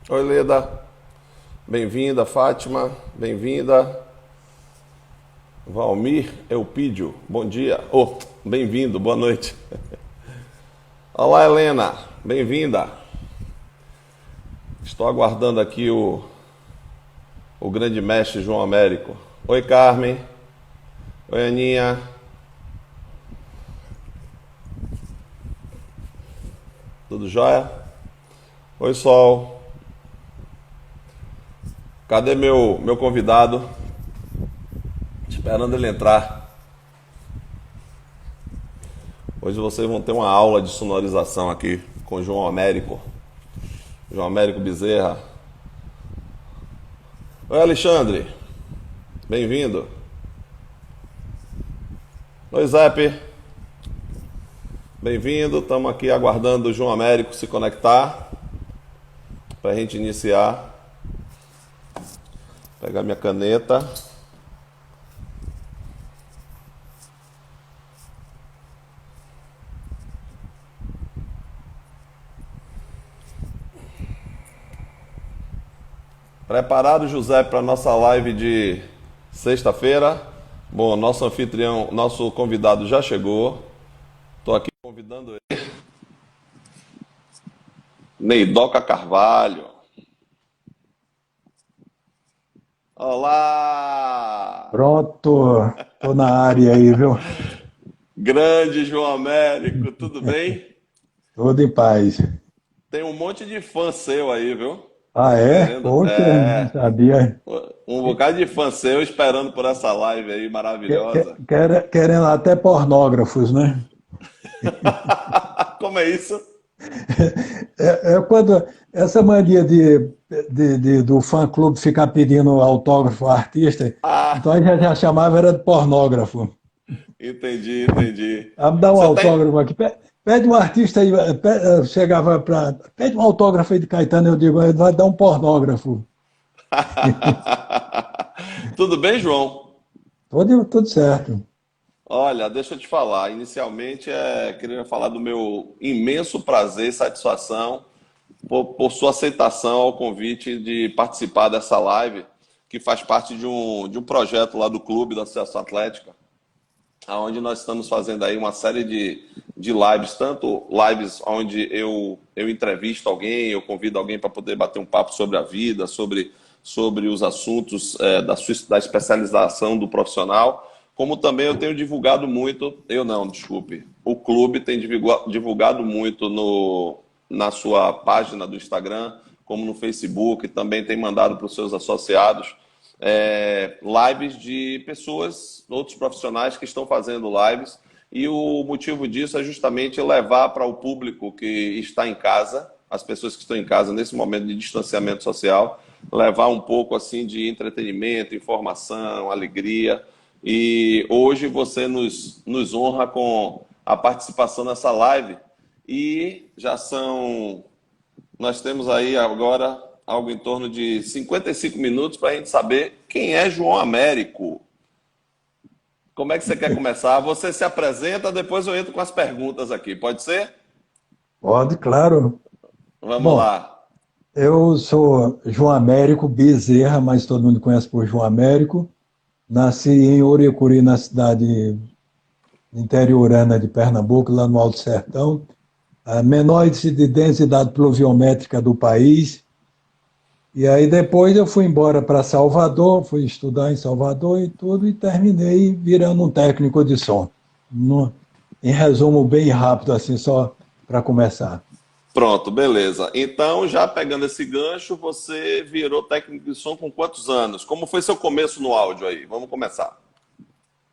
Oi, Leda. Bem-vinda, Fátima. Bem-vinda. Valmir Eupídio. Bom dia. Bem-vindo. Boa noite. Olá, Helena. Bem-vinda. Estou aguardando aqui o grande mestre João Américo. Oi, Carmen. Oi, Aninha. Tudo jóia? Oi, Sol. Cadê meu convidado? Esperando ele entrar. Hoje vocês vão ter uma aula de sonorização aqui com o João Américo. João Américo Bezerra. Oi, Alexandre. Bem-vindo. Oi, Zep. Bem-vindo. Estamos aqui aguardando o João Américo se conectar para a gente iniciar. Pegar minha caneta. Preparado, José, para a nossa live de sexta-feira? Bom, nosso anfitrião, nosso convidado já chegou. Estou aqui convidando ele. Neidoca Carvalho. Olá! Pronto, tô na área aí, viu? Grande João Américo, tudo bem? Tudo em paz. Tem um monte de fã seu aí, viu? Ah, é? Querendo. Poxa, não sabia. Um bocado de fã seu esperando por essa live aí maravilhosa. Querendo até pornógrafos, né? Como é isso? É quando essa mania do fã-clube ficar pedindo autógrafo ao artista, então a Ah, gente já chamava era de pornógrafo. entendi. Ah, me dá um Você tem. autógrafo aqui. Pede um artista aí, chegava para. Pede um autógrafo aí de Caetano, eu digo, ele vai dar um pornógrafo. Tudo bem, João? Tudo certo. Olha, deixa eu te falar. Inicialmente, queria falar do meu imenso prazer e satisfação por sua aceitação ao convite de participar dessa live, que faz parte de um projeto lá do Clube da Associação Atlética, onde nós estamos fazendo aí uma série de lives, tanto lives onde eu entrevisto alguém, eu convido alguém para poder bater um papo sobre a vida, sobre os assuntos da especialização do profissional, como também eu tenho divulgado muito, eu não, desculpe, o clube tem divulgado muito na sua página do Instagram, como no Facebook, também tem mandado para os seus associados lives de pessoas, outros profissionais que estão fazendo lives, e o motivo disso é justamente levar para o público que está em casa, as pessoas que estão em casa nesse momento de distanciamento social, levar um pouco assim de entretenimento, informação, alegria. E hoje você nos honra com a participação nessa live. E nós temos aí agora algo em torno de 55 minutos para a gente saber quem é João Américo. Como é que você quer começar? Você se apresenta, depois eu entro com as perguntas aqui. Pode ser? Pode, claro. Vamos Bom, lá. eu sou João Américo Bezerra, mas todo mundo conhece por João Américo. Nasci em Orecuri, na cidade interiorana de Pernambuco, lá no Alto Sertão, a menor de densidade pluviométrica do país. E aí depois eu fui embora para Salvador, fui estudar em Salvador e tudo, e terminei virando um técnico de som. No- Em resumo, bem rápido, assim, só para começar. Pronto, beleza. Então, já pegando esse gancho, você virou técnico de som com quantos anos? Como foi seu começo no áudio aí? Vamos começar.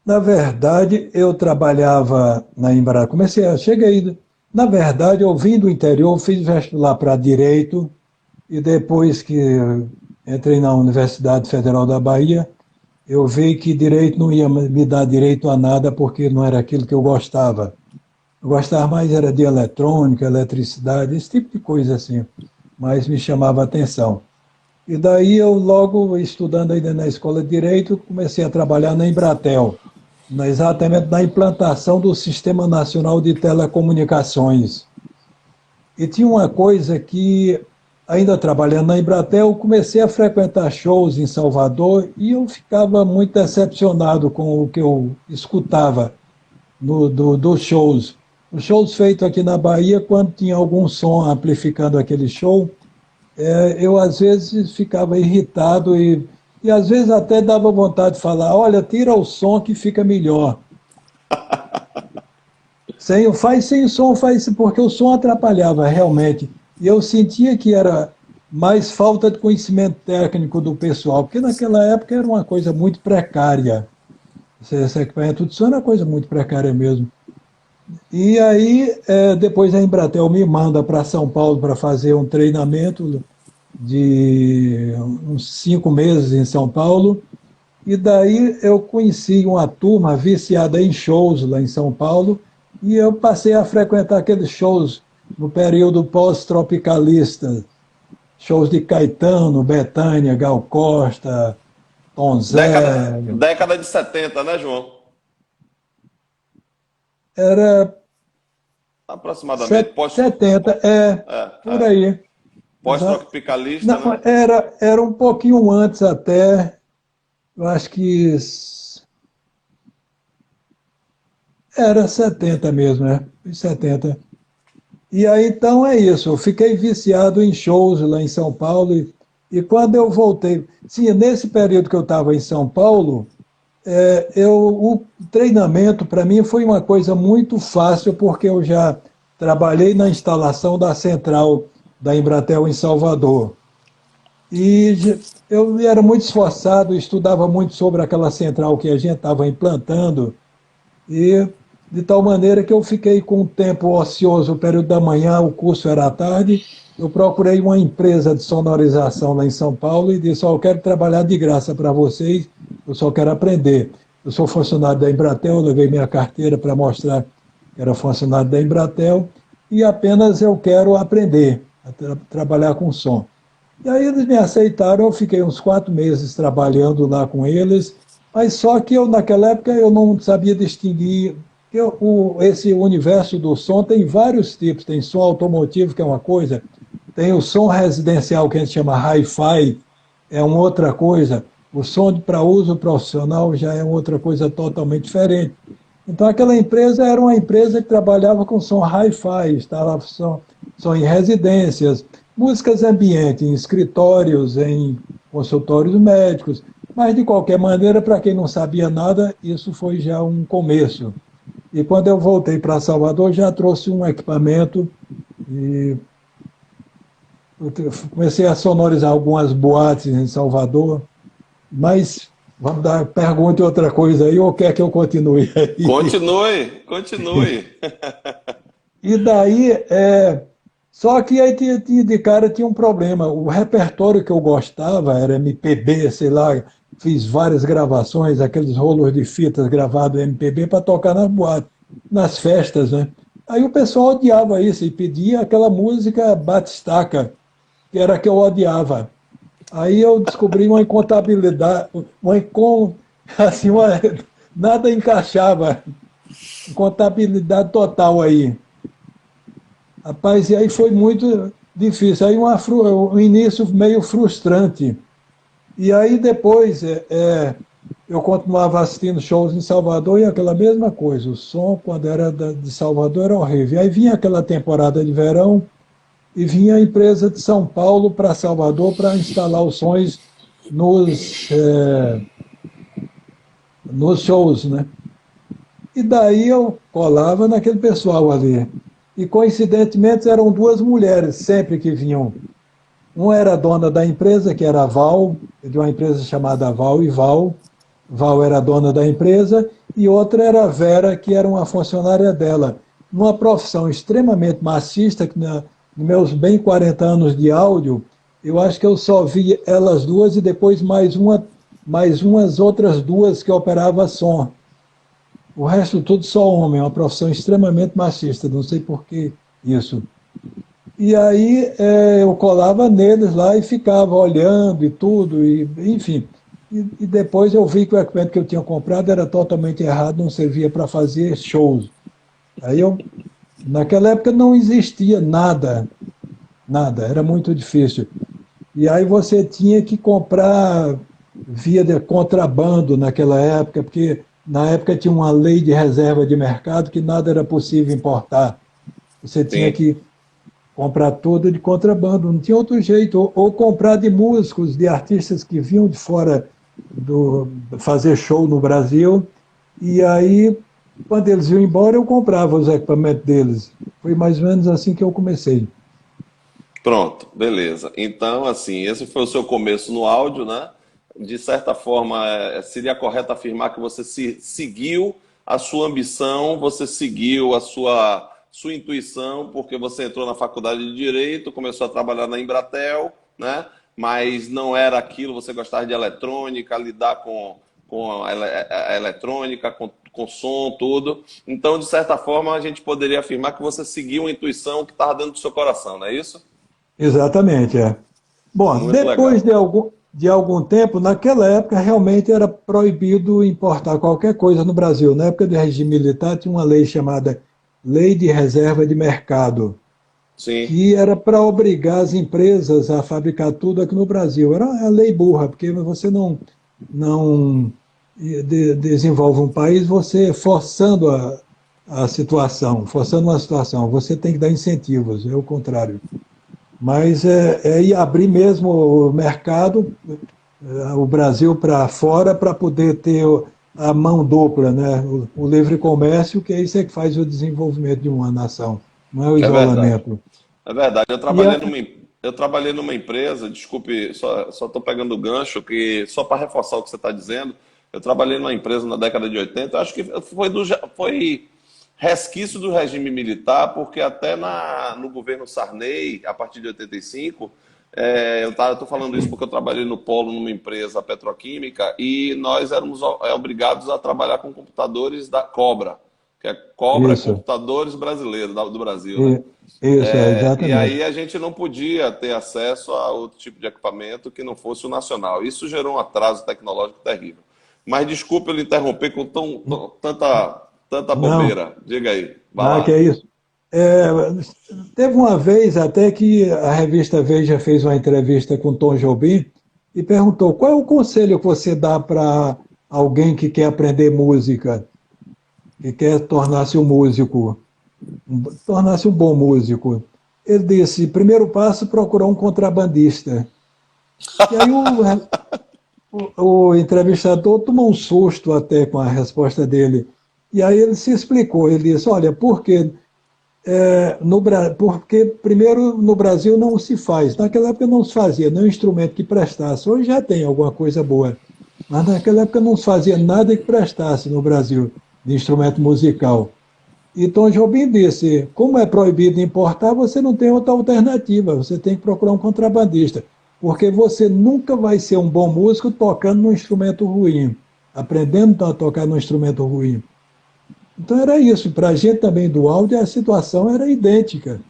Na verdade, eu trabalhava na Embraer. Cheguei. Na verdade, eu vim do interior, fiz vestibular para Direito, e depois que entrei na Universidade Federal da Bahia, eu vi que Direito não ia me dar direito a nada, porque não era aquilo que eu gostava. Eu gostava mais era de eletrônica, eletricidade, esse tipo de coisa assim, mas me chamava a atenção. E daí eu logo, estudando ainda na Escola de Direito, comecei a trabalhar na Embratel, exatamente na implantação do Sistema Nacional de Telecomunicações. E tinha uma coisa que ainda trabalhando na Embratel, comecei a frequentar shows em Salvador e eu ficava muito decepcionado com o que eu escutava dos shows. Os shows feitos aqui na Bahia, quando tinha algum som amplificando aquele show, eu às vezes ficava irritado e às vezes até dava vontade de falar, olha, tira o som que fica melhor. Faz sem som, porque o som atrapalhava realmente. E eu sentia que era mais falta de conhecimento técnico do pessoal, porque naquela época era uma coisa muito precária. Esse equipamento de som era uma coisa muito precária mesmo. E aí, depois a Embratel me manda para São Paulo para fazer um treinamento de uns 5 meses em São Paulo. E daí eu conheci uma turma viciada em shows lá em São Paulo, e eu passei a frequentar aqueles shows no período pós-tropicalista, shows de Caetano, Bethânia, Gal Costa, Tom Zé. Década de 70, né, João? Era Aproximadamente. 70, por aí. Pós-tropicalista, Não, né? era um pouquinho antes até, eu acho que era 70 mesmo, né? 70. E aí, então, é isso. Eu fiquei viciado em shows lá em São Paulo. E quando eu voltei... Sim, nesse período que eu estava em São Paulo, o treinamento, para mim, foi uma coisa muito fácil, porque eu já trabalhei na instalação da central da Embratel em Salvador. E eu era muito esforçado, estudava muito sobre aquela central que a gente estava implantando, e de tal maneira que eu fiquei com um tempo ocioso, o período da manhã, o curso era à tarde, eu procurei uma empresa de sonorização lá em São Paulo e disse, eu quero trabalhar de graça para vocês, eu só quero aprender. Eu sou funcionário da Embratel, eu levei minha carteira para mostrar que era funcionário da Embratel, e apenas eu quero aprender a trabalhar com som. E aí eles me aceitaram, eu fiquei uns 4 meses trabalhando lá com eles, mas só que naquela época eu não sabia distinguir, esse universo do som tem vários tipos, tem som automotivo, que é uma coisa, tem o som residencial, que a gente chama hi-fi, é uma outra coisa, o som para uso profissional já é outra coisa totalmente diferente. Então aquela empresa era uma empresa que trabalhava com som hi-fi, instalava som em residências, músicas ambientes, em escritórios, em consultórios médicos, mas de qualquer maneira, para quem não sabia nada, isso foi já um começo. E quando eu voltei para Salvador, já trouxe um equipamento e comecei a sonorizar algumas boates em Salvador, mas vamos dar pergunta outra coisa aí, ou quer que eu continue aí? Continue. E daí, só que aí de cara tinha um problema. O repertório que eu gostava era MPB, sei lá, fiz várias gravações, aqueles rolos de fitas gravados em MPB para tocar nas boates, nas festas, né? Aí o pessoal odiava isso e pedia aquela música batistaca, que era a que eu odiava. Aí eu descobri uma incontabilidade, assim, nada encaixava, incontabilidade total aí. Rapaz, e aí foi muito difícil, aí um início meio frustrante. E aí depois eu continuava assistindo shows em Salvador e aquela mesma coisa, o som quando era de Salvador era horrível. Aí vinha aquela temporada de verão e vinha a empresa de São Paulo para Salvador para instalar os sons nos shows, né? E daí eu colava naquele pessoal ali. E coincidentemente eram 2 mulheres sempre que vinham. Uma era dona da empresa, que era a Val, de uma empresa chamada Val e Val. Val era dona da empresa, e outra era a Vera, que era uma funcionária dela. Numa profissão extremamente machista, que nos meus bem 40 anos de áudio, eu acho que eu só vi elas 2 e depois mais umas outras 2 que operavam som. O resto tudo só homem, uma profissão extremamente machista, não sei por que isso. E aí eu colava neles lá e ficava olhando e tudo, enfim. E depois eu vi que o equipamento que eu tinha comprado era totalmente errado, não servia para fazer shows. Aí naquela época não existia nada nada, era muito difícil. E aí você tinha que comprar via de contrabando naquela época, porque na época tinha uma lei de reserva de mercado que nada era possível importar. Você tinha Sim. que comprar tudo de contrabando, não tinha outro jeito. Ou comprar de músicos, de artistas que vinham de fora do fazer show no Brasil. E aí, quando eles iam embora, eu comprava os equipamentos deles. Foi mais ou menos assim que eu comecei. Pronto, beleza. Então, assim, esse foi o seu começo no áudio, né? De certa forma, seria correto afirmar que você seguiu a sua ambição, você seguiu a sua intuição, porque você entrou na faculdade de Direito, começou a trabalhar na Embratel, né? Mas não era aquilo, você gostava de eletrônica, lidar com a eletrônica, com som, tudo. Então, de certa forma, a gente poderia afirmar que você seguiu a intuição que estava dentro do seu coração, não é isso? Exatamente, é. Bom, Muito depois legal. de algum tempo, naquela época realmente era proibido importar qualquer coisa no Brasil. Na época do regime militar tinha uma lei chamada Lei de Reserva de Mercado, Sim, que era para obrigar as empresas a fabricar tudo aqui no Brasil. Era uma lei burra, porque você não desenvolve um país você forçando a situação, forçando uma situação. Você tem que dar incentivos, é o contrário. Mas é ir abrir mesmo o mercado, o Brasil para fora, para poder ter a mão dupla, né? O livre comércio, que é isso é que faz o desenvolvimento de uma nação, não é o é verdade. isolamento. É verdade. E Eu trabalhei numa empresa, desculpe, só estou pegando o gancho, que só para reforçar o que você está dizendo, eu trabalhei numa empresa na década de 80. Acho que foi resquício do regime militar, porque até no governo Sarney, a partir de 85, eu estou falando isso porque eu trabalhei no Polo, numa empresa petroquímica, e nós éramos obrigados a trabalhar com computadores da Cobra, que é Cobra isso, Computadores Brasileiros, do Brasil, né? e- isso, E exatamente. aí a gente não podia ter acesso a outro tipo de equipamento que não fosse o nacional. Isso gerou um atraso tecnológico terrível. Mas desculpe eu lhe interromper com tanta Não, bobeira. Diga aí, vá que lá. é isso. É, teve uma vez até que a revista Veja fez uma entrevista com Tom Jobim e perguntou qual é o conselho que você dá para alguém que quer aprender música, que quer tornar-se um músico, tornar-se um bom músico. Ele disse, primeiro passo, procurar um contrabandista. E aí o entrevistador tomou um susto até com a resposta dele. E aí ele se explicou, ele disse, olha, por quê? Porque, primeiro, no Brasil não se faz. Naquela época não se fazia nenhum instrumento que prestasse. Hoje já tem alguma coisa boa. Mas naquela época não se fazia nada que prestasse no Brasil de instrumento musical. E Tom Jobim disse: como é proibido importar, você não tem outra alternativa. Você tem que procurar um contrabandista. Porque você nunca vai ser um bom músico tocando num instrumento ruim, aprendendo a tocar num instrumento ruim. Então era isso. Para a gente também do áudio, a situação era idêntica.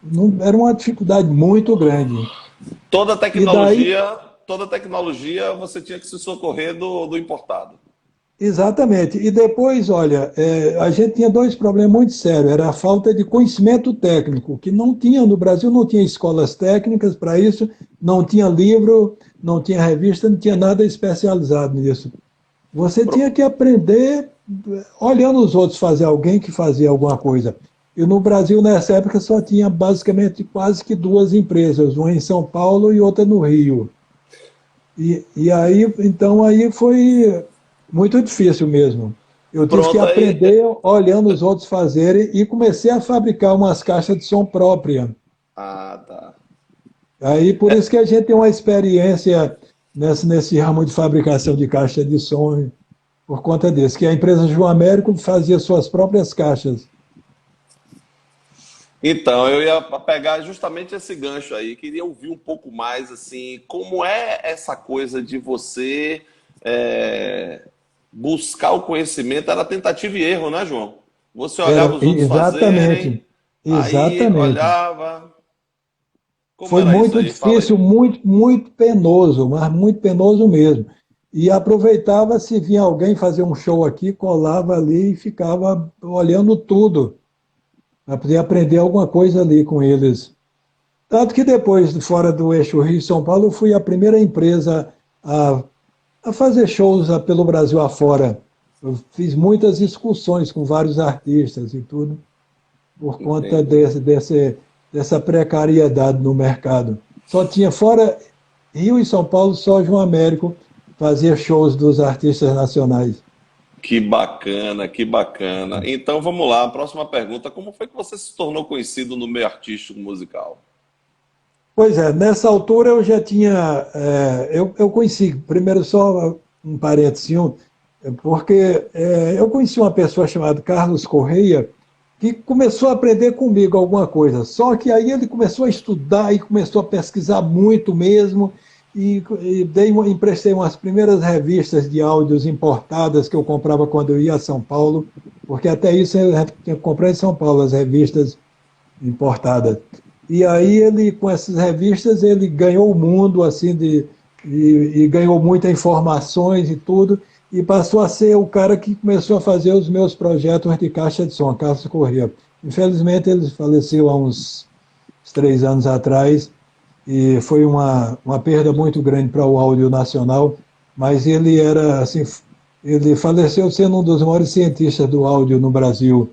Não, era uma dificuldade muito grande. Toda E daí, tecnologia, toda tecnologia você tinha que se socorrer do importado. exatamente. E depois, olha, a gente tinha dois problemas muito sérios. Era a falta de conhecimento técnico, que não tinha no Brasil, não tinha escolas técnicas para isso, não tinha livro, não tinha revista, não tinha nada especializado nisso. Você tinha que aprender olhando os outros fazer, alguém que fazia alguma coisa. E no Brasil, nessa época, só tinha basicamente quase que duas empresas, uma em São Paulo e outra no Rio. E aí, então, aí foi muito difícil mesmo. Eu tive que Pronto, aí. aprender olhando os outros fazerem e comecei a fabricar umas caixas de som própria. Ah, tá. Aí, por isso que a gente tem uma experiência nesse ramo de fabricação de caixa de som por conta disso, que a empresa João Américo fazia suas próprias caixas. Então, eu ia pegar justamente esse gancho aí, queria ouvir um pouco mais, assim, como é essa coisa de você é, buscar o conhecimento, era tentativa e erro, né, João? Você olhava Era os outros fazerem, exatamente, aí exatamente. olhava, como Foi era isso muito aí? Fala aí. difícil, muito, muito penoso, mas muito penoso mesmo. E aproveitava se vinha alguém fazer um show aqui, colava ali e ficava olhando tudo, para poder aprender alguma coisa ali com eles. Tanto que depois, fora do eixo Rio-São Paulo, eu fui a primeira empresa a, a fazer shows pelo Brasil afora. Eu fiz muitas excursões com vários artistas e tudo, por conta Entendi. dessa precariedade no mercado. Só tinha, fora Rio e São Paulo, só João Américo fazia shows dos artistas nacionais. Que bacana, que bacana. Então vamos lá, a próxima pergunta. Como foi que você se tornou conhecido no meio artístico musical? Pois é, nessa altura eu já tinha. Eu conheci, primeiro só um parênteses, porque eu conheci uma pessoa chamada Carlos Correia, que começou a aprender comigo alguma coisa. Só que aí ele começou a estudar e começou a pesquisar muito mesmo, emprestei umas primeiras revistas de áudios importadas que eu comprava quando eu ia a São Paulo, porque até isso eu tinha que comprar em São Paulo as revistas importadas. E aí ele, com essas revistas, ele ganhou o mundo assim e ganhou muitas informações e tudo, e passou a ser o cara que começou a fazer os meus projetos de caixa de som, Carlos Corrêa. Infelizmente ele faleceu há uns 3 anos atrás, e foi uma perda muito grande para o áudio nacional, mas ele era assim, ele faleceu sendo um dos maiores cientistas do áudio no Brasil.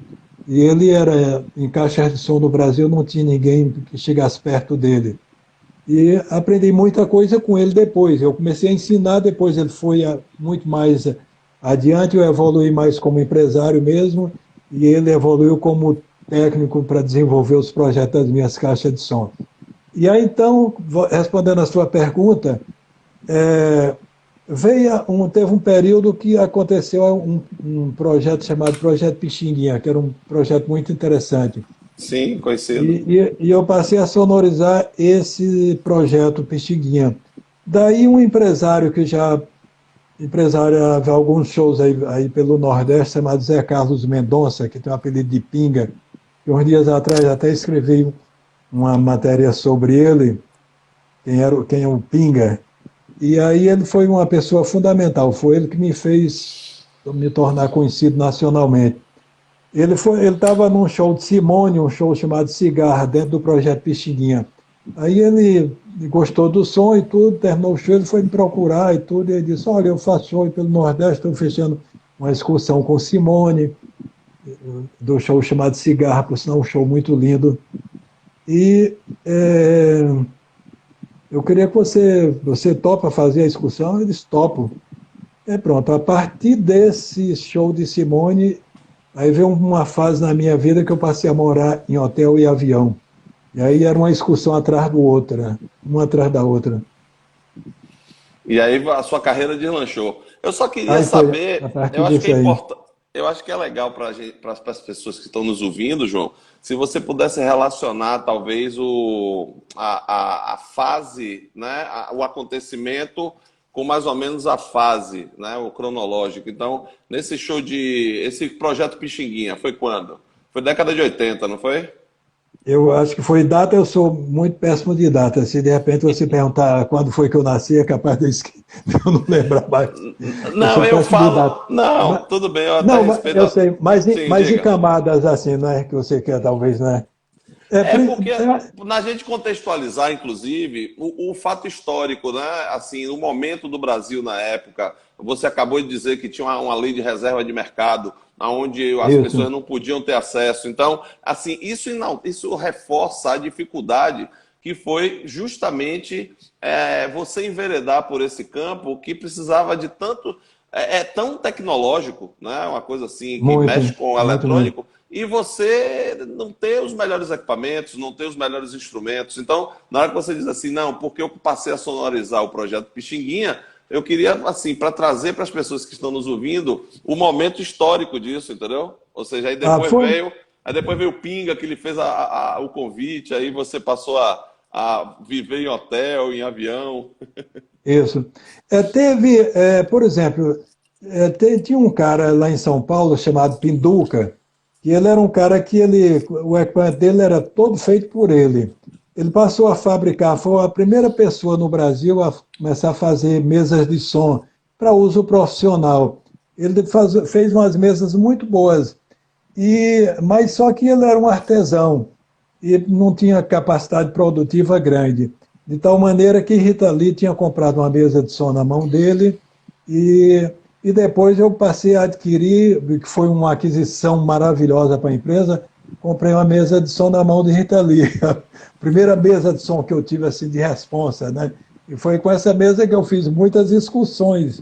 E ele era, em caixas de som no Brasil, não tinha ninguém que chegasse perto dele. E aprendi muita coisa com ele depois. Eu comecei a ensinar, depois ele foi muito mais adiante, eu evolui mais como empresário mesmo, e ele evoluiu como técnico para desenvolver os projetos das minhas caixas de som. E aí, então, respondendo a sua pergunta, é, teve um período que aconteceu um projeto chamado Projeto Pixinguinha, que era um projeto muito interessante. Sim, conhecido. E eu passei a sonorizar esse projeto Pixinguinha. Daí um empresário que já empresariava alguns shows aí pelo Nordeste, chamado Zé Carlos Mendonça, que tem o apelido de Pinga, que uns dias atrás até escrevi uma matéria sobre ele, quem é o Pinga. E aí ele foi uma pessoa fundamental, foi ele que me fez me tornar conhecido nacionalmente. Ele estava num show de Simone, um show chamado Cigarra, dentro do projeto Pixinguinha. Aí ele gostou do som e tudo, terminou o show, ele foi me procurar e tudo, e ele disse, olha, eu faço show pelo Nordeste, estou fechando uma excursão com Simone, do show chamado Cigarra, por sinal um show muito lindo. E eu queria que você topa fazer a excursão, eles topam. Pronto, a partir desse show de Simone, aí veio uma fase na minha vida que eu passei a morar em hotel e avião. E aí era uma excursão atrás do outra, uma atrás da outra. E aí a sua carreira deslanchou. Eu só queria Aí foi a saber, partir eu acho que é disso aí. importante, eu acho que é legal para as pessoas que estão nos ouvindo, João, se você pudesse relacionar talvez a fase, né, o acontecimento com mais ou menos a fase, né, o cronológico. Então, esse projeto Pixinguinha, foi quando? Foi década de 80, não foi? Eu acho que foi data, eu sou muito péssimo de data. Se de repente você perguntar quando foi que eu nasci, é capaz de de eu não lembrar mais. Eu Não, sou eu péssimo de falo. data. Não, Mas, tudo bem, eu até não, respeito. eu sei, Sim, mas em diga. camadas assim, não é que você quer, talvez, né? É, É porque, na gente contextualizar, inclusive, o fato histórico, né? Assim, o momento do Brasil na época, você acabou de dizer que tinha uma lei de reserva de mercado, onde as pessoas isso, não podiam ter acesso. Então, assim, isso reforça a dificuldade que foi justamente você enveredar por esse campo que precisava de tanto. É tão tecnológico, né? Uma coisa assim que muito, mexe com o muito mesmo. eletrônico e você não ter os melhores equipamentos, não ter os melhores instrumentos. Então, na hora que você diz assim, não, porque eu passei a sonorizar o projeto Pixinguinha, eu queria, assim, para trazer para as pessoas que estão nos ouvindo o momento histórico disso, entendeu? Ou seja, Ah, foi, aí depois veio o Pinga, que ele fez o convite, aí você passou a viver em hotel, em avião. isso. Por exemplo, tinha um cara lá em São Paulo chamado Pinduca, que ele era um cara que o equipamento dele era todo feito por ele. Ele passou a fabricar, foi a primeira pessoa no Brasil a começar a fazer mesas de som para uso profissional. Ele fez umas mesas muito boas, mas só que ele era um artesão. e não tinha capacidade produtiva grande. De tal maneira que Rita Lee tinha comprado uma mesa de som na mão dele e, e depois eu passei a adquirir, que foi uma aquisição maravilhosa para a empresa, comprei uma mesa de som na mão de Rita Lee. A primeira mesa de som que eu tive assim de responsa, né? E foi com essa mesa que eu fiz muitas excursões,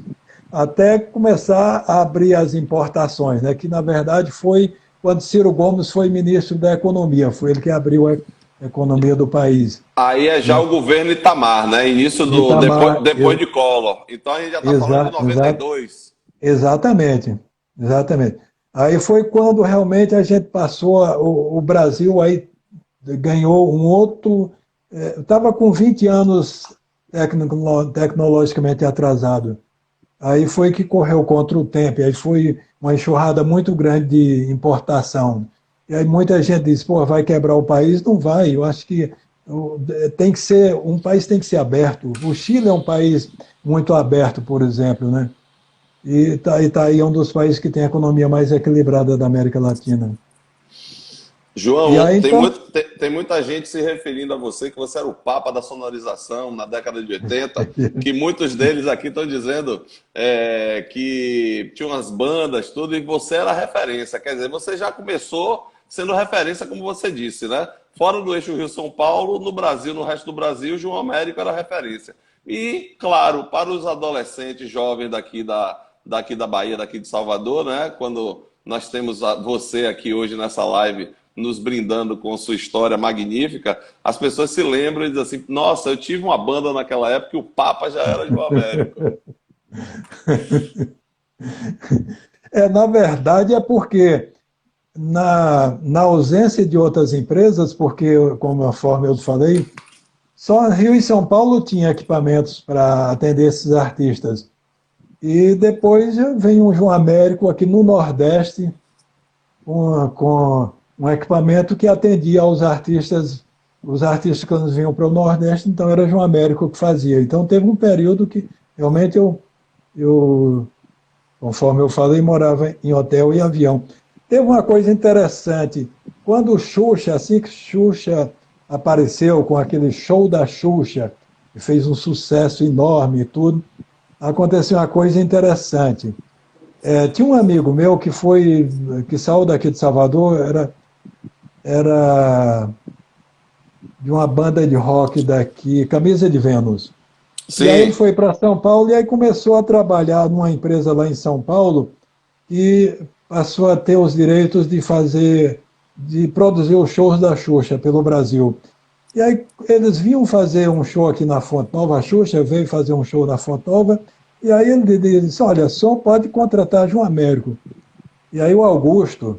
até começar a abrir as importações, né? Que na verdade foi quando Ciro Gomes foi ministro da Economia, foi ele que abriu a economia do país. Aí é já o governo Itamar, né? Início do Itamar, depois de Collor. Então a gente já está falando de exa, exa, 92. exatamente, exatamente. Aí foi quando realmente a gente passou, o Brasil aí ganhou um outro, estava com 20 anos tecnologicamente atrasado. Aí foi que correu contra o tempo, aí foi uma enxurrada muito grande de importação. E aí muita gente diz, pô, vai quebrar o país? Não vai, eu acho que tem que ser, um país tem que ser aberto. O Chile é um país muito aberto, por exemplo, né? E tá aí um dos países que tem a economia mais equilibrada da América Latina. E João, aí, então, tem muita gente se referindo a você que você era o papa da sonorização na década de 80, que muitos deles aqui estão dizendo que tinham umas bandas, tudo, e você era a referência. Quer dizer, você já começou sendo referência, como você disse, né? Fora do eixo Rio-São Paulo, no Brasil, no resto do Brasil, João Américo era referência. E, claro, para os adolescentes jovens daqui da Bahia, daqui de Salvador, né? Quando nós temos você aqui hoje nessa live nos brindando com sua história magnífica, as pessoas se lembram e dizem assim, nossa, eu tive uma banda naquela época e o Papa já era João Américo. na verdade é porque na ausência de outras empresas, porque, conforme eu falei, só Rio e São Paulo tinha equipamentos para atender esses artistas. E depois vem um João Américo aqui no Nordeste, com um equipamento que atendia aos artistas, os artistas que eles vinham para o Nordeste, então era João Américo que fazia. Então teve um período que realmente eu conforme eu falei, morava em hotel e avião. Teve uma coisa interessante, quando o Xuxa, assim que Xuxa apareceu com aquele show da Xuxa, que fez um sucesso enorme e tudo, aconteceu uma coisa interessante. Tinha um amigo meu que saiu daqui de Salvador, era de uma banda de rock daqui, Camisa de Vênus. E aí ele Sim, foi para São Paulo e aí começou a trabalhar numa empresa lá em São Paulo e passou a ter os direitos de produzir os shows da Xuxa pelo Brasil. E aí eles vinham fazer um show aqui na Fonte Nova, a Xuxa veio fazer um show na Fonte Nova, e aí ele disse, olha, só pode contratar João Américo. E aí o Augusto,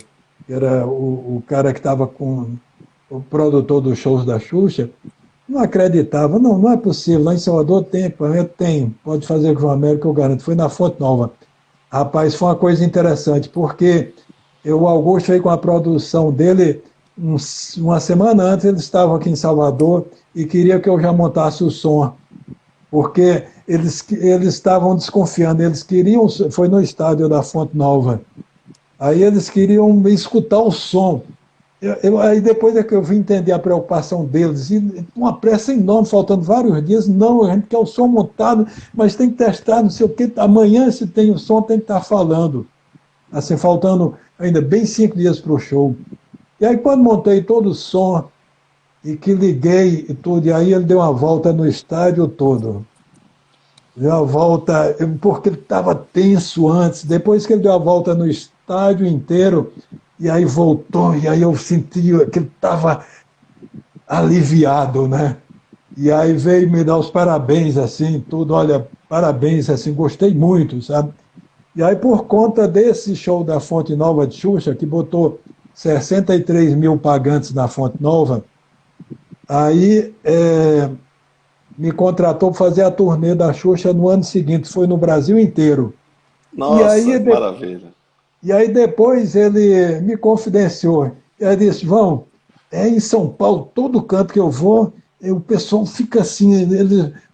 que era o cara que estava com o produtor dos shows da Xuxa, não acreditava, não é possível, lá em Salvador tem equipamento, tem, pode fazer com o João Américo, eu garanto. Foi na Fonte Nova. Rapaz, foi uma coisa interessante, porque o Augusto veio com a produção dele, uma semana antes eles estavam aqui em Salvador e queria que eu já montasse o som, porque eles estavam desconfiando, eles queriam, foi no estádio da Fonte Nova, aí eles queriam escutar o som. Aí depois é que eu vim entender a preocupação deles, e uma pressa enorme, faltando vários dias, não, a gente quer o som montado, mas tem que testar, não sei o quê, amanhã se tem o som, tem que estar falando. Assim, faltando ainda bem 5 dias para o show. E aí quando montei todo o som, e que liguei e tudo, e aí ele deu uma volta no estádio todo. Deu uma volta, porque ele estava tenso antes, depois que ele deu a volta no estádio inteiro, e aí voltou, e aí eu senti que ele estava aliviado, né? E aí veio me dar os parabéns, assim, tudo, olha, parabéns, assim, gostei muito, sabe? E aí, por conta desse show da Fonte Nova de Xuxa, que botou 63 mil pagantes na Fonte Nova, aí me contratou para fazer a turnê da Xuxa no ano seguinte, foi no Brasil inteiro. E nossa, aí, que maravilha. E aí depois ele me confidenciou. Ele disse, João, em São Paulo, todo canto que eu vou, o pessoal fica assim,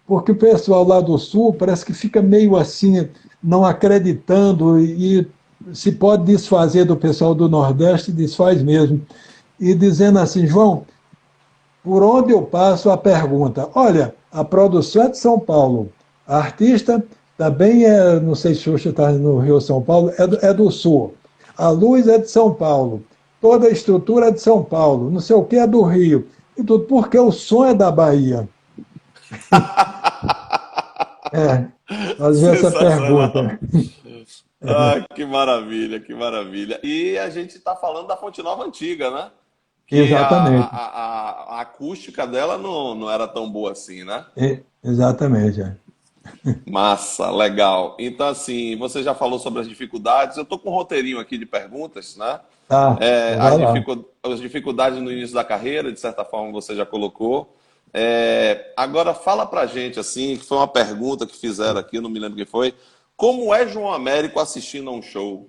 porque o pessoal lá do Sul parece que fica meio assim, não acreditando, e se pode desfazer do pessoal do Nordeste, desfaz mesmo. E dizendo assim, João, por onde eu passo a pergunta, olha, a produção é de São Paulo, a artista também é, não sei se Xuxa está no Rio ou São Paulo, é do Sul, a luz é de São Paulo, toda a estrutura é de São Paulo, não sei o que é do Rio, e tudo porque o som é da Bahia. É, fazer essa Sensacional. pergunta. Ah, que maravilha, que maravilha. E a gente está falando da Fonte Nova antiga, né? Que Exatamente. a acústica dela não era tão boa assim, né? Exatamente. É. Massa, legal. Então, assim, você já falou sobre as dificuldades. Eu estou com um roteirinho aqui de perguntas, né? Tá, É, então vai lá. as dificuldades no início da carreira, de certa forma, você já colocou. Agora, fala pra gente, assim, que foi uma pergunta que fizeram aqui, eu não me lembro quem foi. Como é João Américo assistindo a um show?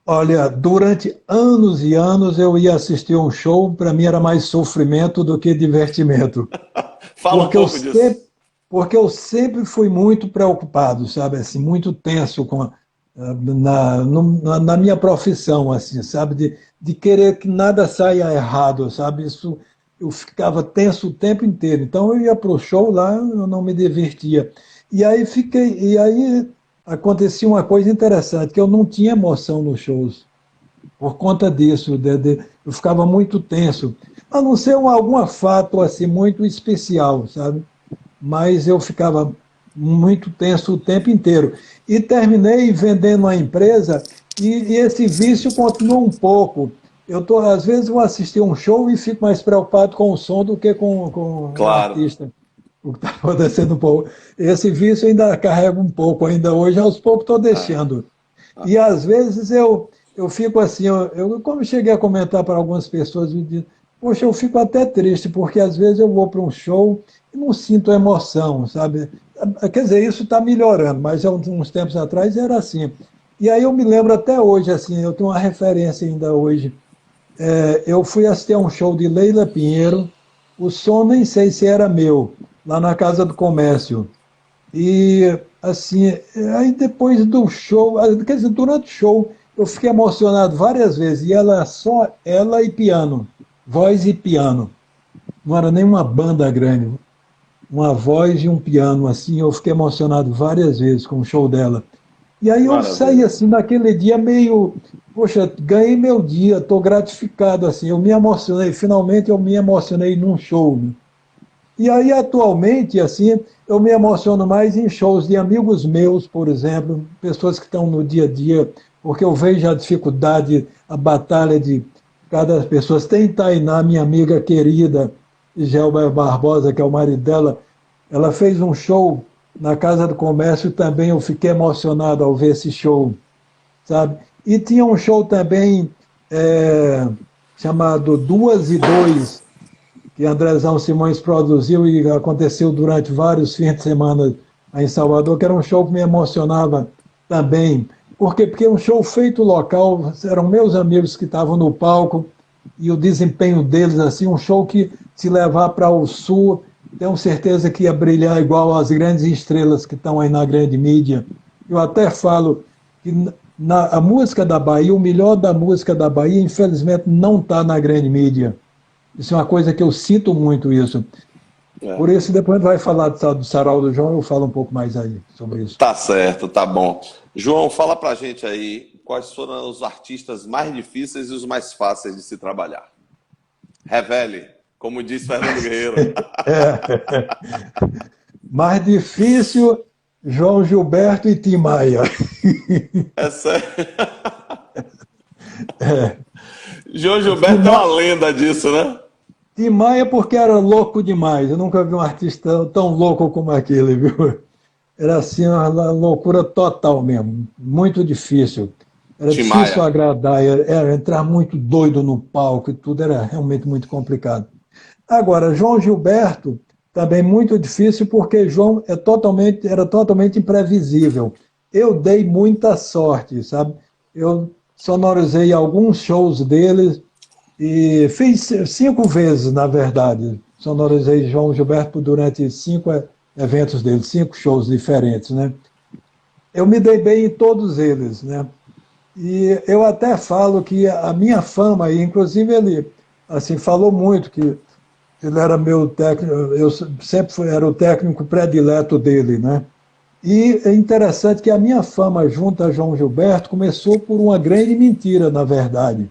Olha, durante anos e anos eu ia assistir um show, para mim era mais sofrimento do que divertimento. Fala um Porque eu pouco disso. sempre, porque eu sempre fui muito preocupado, sabe, assim, muito tenso com na minha profissão, assim, sabe, de querer que nada saia errado, sabe, isso eu ficava tenso o tempo inteiro. Então eu ia para o show lá, eu não me divertia. E aí acontecia uma coisa interessante, que eu não tinha emoção nos shows por conta disso, eu ficava muito tenso, a não ser algum fato assim muito especial, sabe? Mas eu ficava muito tenso o tempo inteiro. E terminei vendendo a empresa e esse vício continuou um pouco. Às vezes vou assistir um show e fico mais preocupado com o som do que com o Claro. artista. O que está acontecendo um pouco. Esse vício ainda carrega um pouco, ainda hoje, aos poucos estou É. deixando. E às vezes eu fico assim, como cheguei a comentar para algumas pessoas, eu digo, poxa, eu fico até triste, porque às vezes eu vou para um show e não sinto emoção, sabe? Quer dizer, isso está melhorando, mas há uns tempos atrás era assim. E aí eu me lembro até hoje, assim, eu tenho uma referência ainda hoje. Eu fui assistir a um show de Leila Pinheiro, o som nem sei se era meu, lá na Casa do Comércio. E assim, aí depois do show, quer dizer, durante o show, eu fiquei emocionado várias vezes. E ela só ela e piano, voz e piano. Não era nenhuma banda grande, uma voz e um piano assim. Eu fiquei emocionado várias vezes com o show dela. E aí eu saí Maravilha. assim naquele dia meio, poxa, ganhei meu dia, estou gratificado assim. Eu me emocionei, finalmente eu me emocionei num show, né? E aí, atualmente, assim, eu me emociono mais em shows de amigos meus, por exemplo, pessoas que estão no dia a dia, porque eu vejo a dificuldade, a batalha de cada pessoa. Tem Tainá, minha amiga querida, Gelba Barbosa, que é o marido dela, ela fez um show na Casa do Comércio e também eu fiquei emocionado ao ver esse show, sabe? E tinha um show também chamado Duas e Dois, que Andrezão Simões produziu e aconteceu durante vários fins de semana aí em Salvador, que era um show que me emocionava também. Por quê? Porque é um show feito local, eram meus amigos que estavam no palco e o desempenho deles, assim, um show que se levar para o Sul, tenho certeza que ia brilhar igual as grandes estrelas que estão aí na grande mídia. Eu até falo que a música da Bahia, o melhor da música da Bahia, infelizmente, não está na grande mídia. Isso é uma coisa que eu sinto muito isso. É. Por isso, depois a gente vai falar do Sarau do João, eu falo um pouco mais aí sobre isso. Tá certo, tá bom. João, fala pra gente aí quais foram os artistas mais difíceis e os mais fáceis de se trabalhar. Revele, como diz Fernando Guerreiro. Mais difícil, João Gilberto e Tim Maia. É sério. É. João Tim, Gilberto é uma Ma... lenda disso, né? Tim Maia porque era louco demais. Eu nunca vi um artista tão louco como aquele, viu? Era assim uma loucura total mesmo, muito difícil. Era Tim difícil Maia. agradar, era entrar muito doido no palco e tudo, era realmente muito complicado. Agora, João Gilberto, também muito difícil, porque João era totalmente imprevisível. Eu dei muita sorte, sabe? Eu sonorizei alguns shows dele e fiz 5 vezes, na verdade. Sonorizei João Gilberto durante 5 eventos dele, 5 shows diferentes, né? Eu me dei bem em todos eles, né? E eu até falo que a minha fama, e inclusive ele assim, falou muito que ele era meu técnico, eu sempre era o técnico predileto dele, né? E é interessante que a minha fama junto a João Gilberto começou por uma grande mentira, na verdade.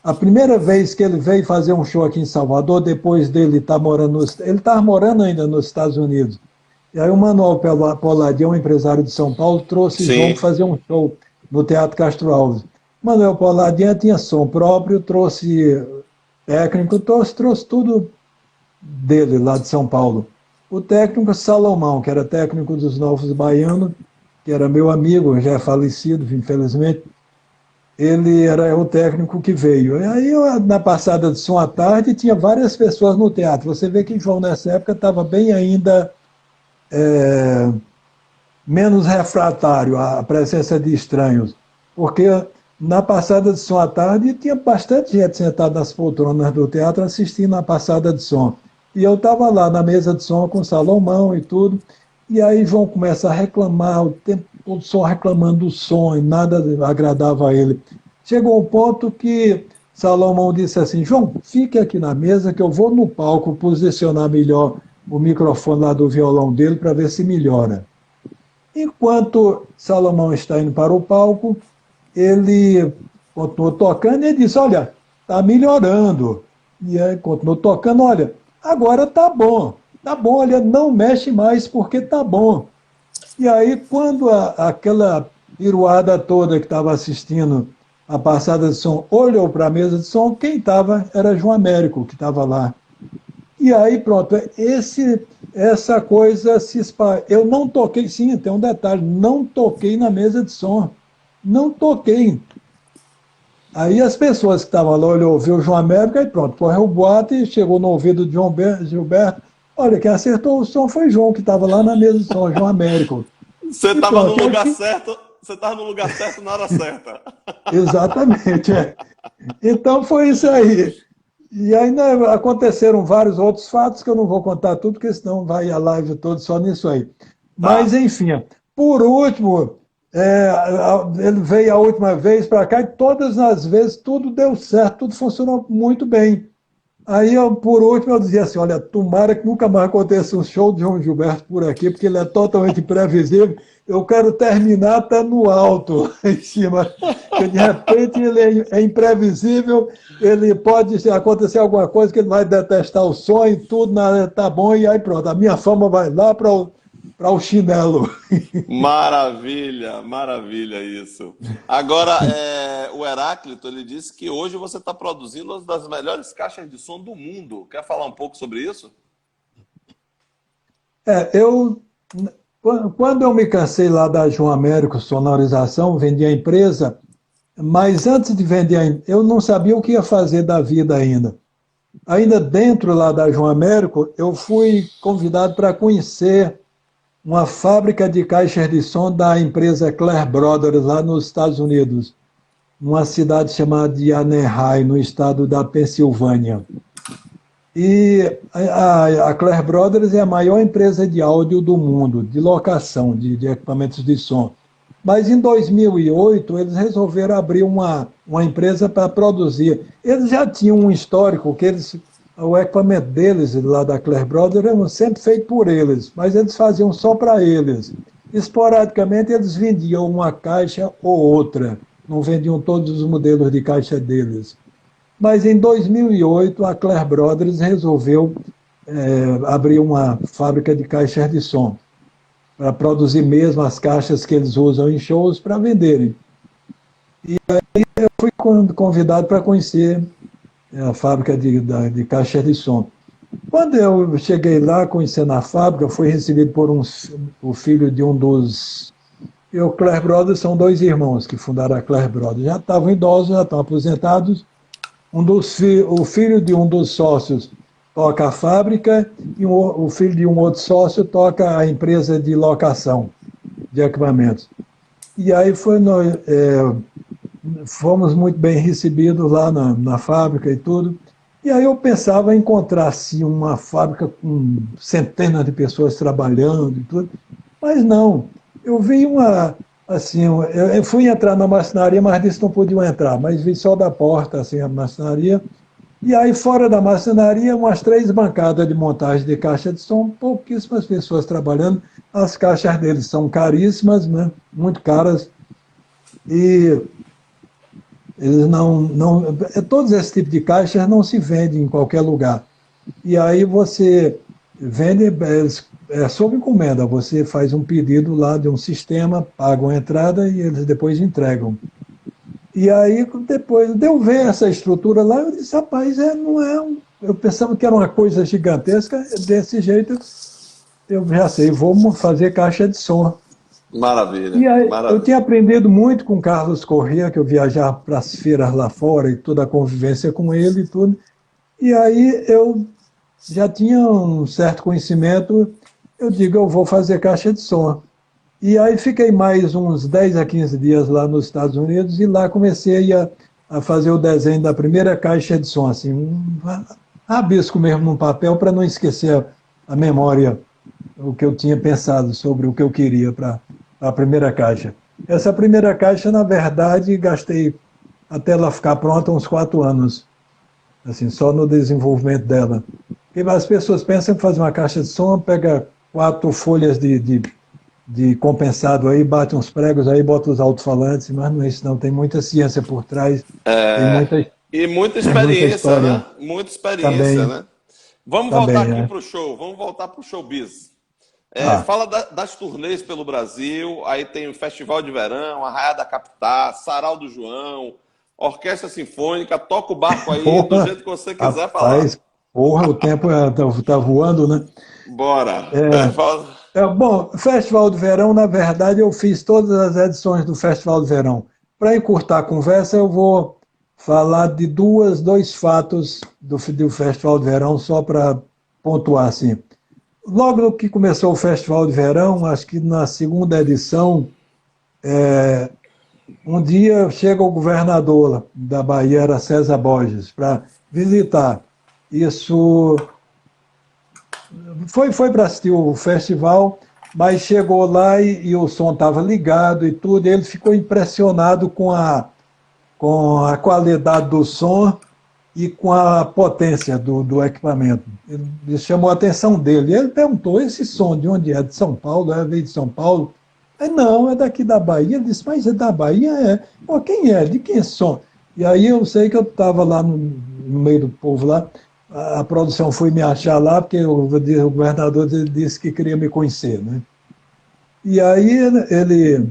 A primeira vez que ele veio fazer um show aqui em Salvador, depois dele estar morando ele estava morando ainda nos Estados Unidos. E aí o Manuel Poladi, um empresário de São Paulo, trouxe João para Sim. fazer um show no Teatro Castro Alves. Manuel Poladi tinha som próprio, trouxe técnico, trouxe tudo dele lá de São Paulo. O técnico Salomão, que era técnico dos Novos Baianos, que era meu amigo, já é falecido, infelizmente, ele era o técnico que veio. E aí, na passada de som à tarde, tinha várias pessoas no teatro. Você vê que João, nessa época, estava bem ainda menos refratário à presença de estranhos, porque na passada de som à tarde tinha bastante gente sentada nas poltronas do teatro assistindo a passada de som. E eu estava lá na mesa de som com o Salomão e tudo, e aí João começa a reclamar, o tempo todo só reclamando do som, e nada agradava a ele. Chegou um ponto que Salomão disse assim: João, fique aqui na mesa que eu vou no palco posicionar melhor o microfone lá do violão dele para ver se melhora. Enquanto Salomão está indo para o palco, ele continuou tocando e ele disse: Olha, está melhorando. E aí continuou tocando: Olha, agora tá bom, olha, não mexe mais porque tá bom. E aí, quando aquela piruada toda que estava assistindo a passada de som olhou para a mesa de som, quem estava era João Américo, que estava lá. E aí, pronto, essa coisa se espalha. Eu não toquei, sim, tem um detalhe, não toquei na mesa de som. Não toquei. Aí as pessoas que estavam lá olhou, ouviu o João Américo, e pronto, correu o boato e chegou no ouvido de João Gilberto. Olha, quem acertou o som foi João, que estava lá na mesa de som, João Américo. Você E estava no pronto, aí, lugar certo, você estava no lugar certo na hora certa. exatamente. É. Então foi isso aí. E ainda aconteceram vários outros fatos que eu não vou contar tudo, porque senão vai a live toda só nisso aí. Mas, Tá. enfim, por último, ele veio a última vez para cá e todas as vezes tudo deu certo, tudo funcionou muito bem. Aí, por último, eu dizia assim: olha, tomara que nunca mais aconteça um show de João Gilberto por aqui, porque ele é totalmente imprevisível. Eu quero terminar até no alto, em cima. Porque, de repente, ele é imprevisível, ele pode acontecer alguma coisa que ele vai detestar o som e tudo, tá bom, e aí pronto, a minha fama vai lá para o chinelo. Maravilha, maravilha isso. Agora, o Heráclito, ele disse que hoje você está produzindo uma das melhores caixas de som do mundo. Quer falar um pouco sobre isso? Eu, quando eu me cansei lá da João Américo Sonorização, vendi a empresa, mas antes de vender, eu não sabia o que ia fazer da vida ainda. Ainda dentro lá da João Américo, eu fui convidado para conhecer uma fábrica de caixas de som da empresa Clair Brothers, lá nos Estados Unidos, numa cidade chamada de Anaheim, no estado da Pensilvânia. E a Clair Brothers é a maior empresa de áudio do mundo, de locação de equipamentos de som. Mas em 2008, eles resolveram abrir uma empresa para produzir. Eles já tinham um histórico, que o equipamento deles, lá da Clair Brothers, era sempre feito por eles, mas eles faziam só para eles. Esporadicamente, eles vendiam uma caixa ou outra, não vendiam todos os modelos de caixa deles. Mas em 2008, a Clair Brothers resolveu abrir uma fábrica de caixas de som, para produzir mesmo as caixas que eles usam em shows para venderem. E aí eu fui convidado para conhecer a fábrica de caixas de som. Quando eu cheguei lá, conhecendo a fábrica, fui recebido por o filho de um dos... E o Clair Brothers são dois irmãos que fundaram a Clair Brothers. Já estavam idosos, já estão aposentados. O filho de um dos sócios toca a fábrica e o filho de um outro sócio toca a empresa de locação de equipamentos. E aí fomos muito bem recebidos lá na fábrica e tudo. E aí eu pensava em encontrar assim, uma fábrica com centenas de pessoas trabalhando e tudo, mas não. Eu vi assim, eu fui entrar na marcenaria, mas disse que não podiam entrar, mas vi só da porta assim, a marcenaria. E aí, fora da marcenaria, umas 3 bancadas de montagem de caixa de som, pouquíssimas pessoas trabalhando. As caixas deles são caríssimas, né? Muito caras, e eles todos esses tipos de caixas não se vendem em qualquer lugar. E aí você vende, sob encomenda, você faz um pedido lá de um sistema, paga a entrada e eles depois entregam. E aí, depois de eu ver essa estrutura lá, eu disse, rapaz, não é eu pensava que era uma coisa gigantesca, desse jeito eu já sei, vou fazer caixa de som. Maravilha, E aí, eu maravilha. tinha aprendido muito com o Carlos Corrêa, que eu viajava para as feiras lá fora e toda a convivência com ele e tudo. E aí eu já tinha um certo conhecimento, eu digo, eu vou fazer caixa de som. E aí fiquei mais uns 10 a 15 dias lá nos Estados Unidos e lá comecei a fazer o desenho da primeira caixa de som, assim, rabisco mesmo num papel para não esquecer a memória, o que eu tinha pensado sobre o que eu queria para a primeira caixa. Essa primeira caixa, na verdade, gastei até ela ficar pronta uns 4 anos, assim, só no desenvolvimento dela. Porque as pessoas pensam que fazer uma caixa de som, pega 4 folhas de compensado aí, bate uns pregos aí, bota os alto-falantes, mas não é isso não, tem muita ciência por trás, tem É, muita, e muita muita experiência, história né? Muita experiência, também, né? Vamos voltar também, aqui né? para o show, vamos voltar para o showbiz. Ah, Fala das turnês pelo Brasil, aí tem o Festival de Verão, Arraiá da Capital, Sarau do João, Orquestra Sinfônica, toca o barco aí do porra, jeito que você quiser falar. rapaz, porra, o tempo tá voando, né? Bora! Bom, Festival de Verão, na verdade, eu fiz todas as edições do Festival de Verão. Para encurtar a conversa, eu vou falar de dois fatos do Festival de Verão, só para pontuar assim. Logo que começou o Festival de Verão, acho que na segunda edição, um dia chega o governador da Bahia, era César Borges, para visitar. Isso foi para assistir o festival, mas chegou lá e o som estava ligado e tudo, e ele ficou impressionado com a qualidade do som e com a potência do equipamento. Ele chamou a atenção dele. Ele perguntou: esse som de onde é? De São Paulo? Veio de São Paulo? Não, é daqui da Bahia. Ele disse: mas é da Bahia? É. Pô, quem é? De quem é esse som? E aí eu sei que eu estava lá no meio do povo lá. A produção foi me achar lá, porque o governador disse que queria me conhecer. Né? E aí ele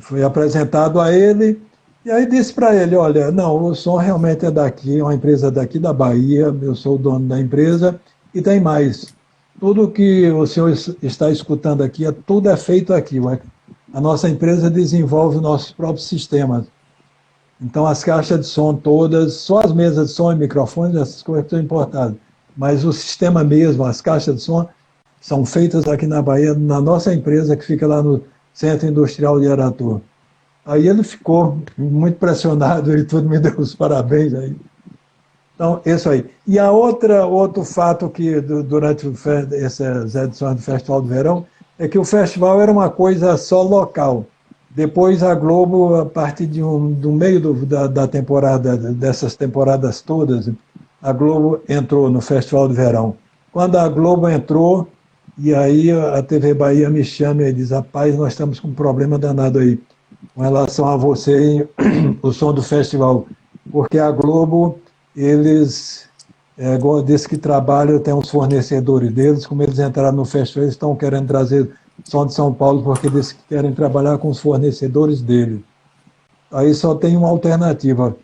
foi apresentado a ele, e aí disse para ele: olha, não, o som realmente é daqui, é uma empresa daqui da Bahia, eu sou o dono da empresa, e tem mais. Tudo que o senhor está escutando aqui, tudo é feito aqui. A nossa empresa desenvolve nossos próprios sistemas. Então, as caixas de som todas, só as mesas de som e microfones, essas coisas são importadas. Mas o sistema mesmo, as caixas de som, são feitas aqui na Bahia, na nossa empresa, que fica lá no Centro Industrial de Aratu. Aí ele ficou muito pressionado e tudo, me deu os parabéns aí. Então, isso aí. E outro fato que durante essas edições do Festival do Verão é que o festival era uma coisa só local. Depois a Globo, a partir do meio da temporada, dessas temporadas todas, a Globo entrou no Festival do Verão. Quando a Globo entrou, e aí a TV Bahia me chama e diz: rapaz, nós estamos com um problema danado aí com relação a você e o som do festival, porque a Globo, eles disse que trabalham, tem uns fornecedores deles, como eles entraram no festival, eles estão querendo trazer som de São Paulo, porque eles querem trabalhar com os fornecedores deles. Aí só tem uma alternativa,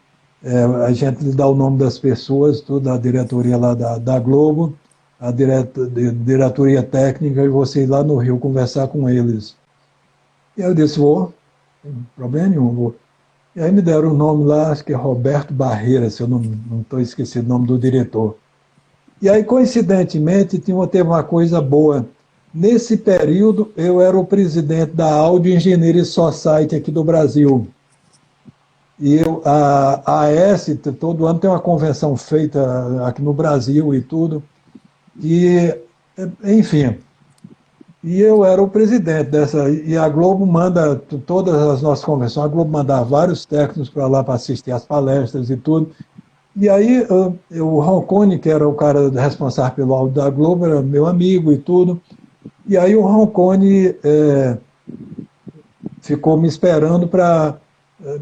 a gente dá o nome das pessoas, tudo, a diretoria lá da Globo, a diretoria técnica, e você ir lá no Rio conversar com eles. E eu disse: vou, não tem problema nenhum, vou. E aí me deram o nome lá, acho que é Roberto Barreira, se eu não estou esquecido o nome do diretor. E aí, coincidentemente, teve uma coisa boa. Nesse período, eu era o presidente da Audio Engineering Society aqui do Brasil. E a AES, todo ano tem uma convenção feita aqui no Brasil e tudo. E, enfim, e eu era o presidente dessa, e a Globo manda todas as nossas convenções, a Globo mandava vários técnicos para lá para assistir às palestras e tudo, E aí, o Roncone, que era o cara responsável pelo áudio da Globo, era meu amigo e tudo. E aí o Roncone ficou me esperando para...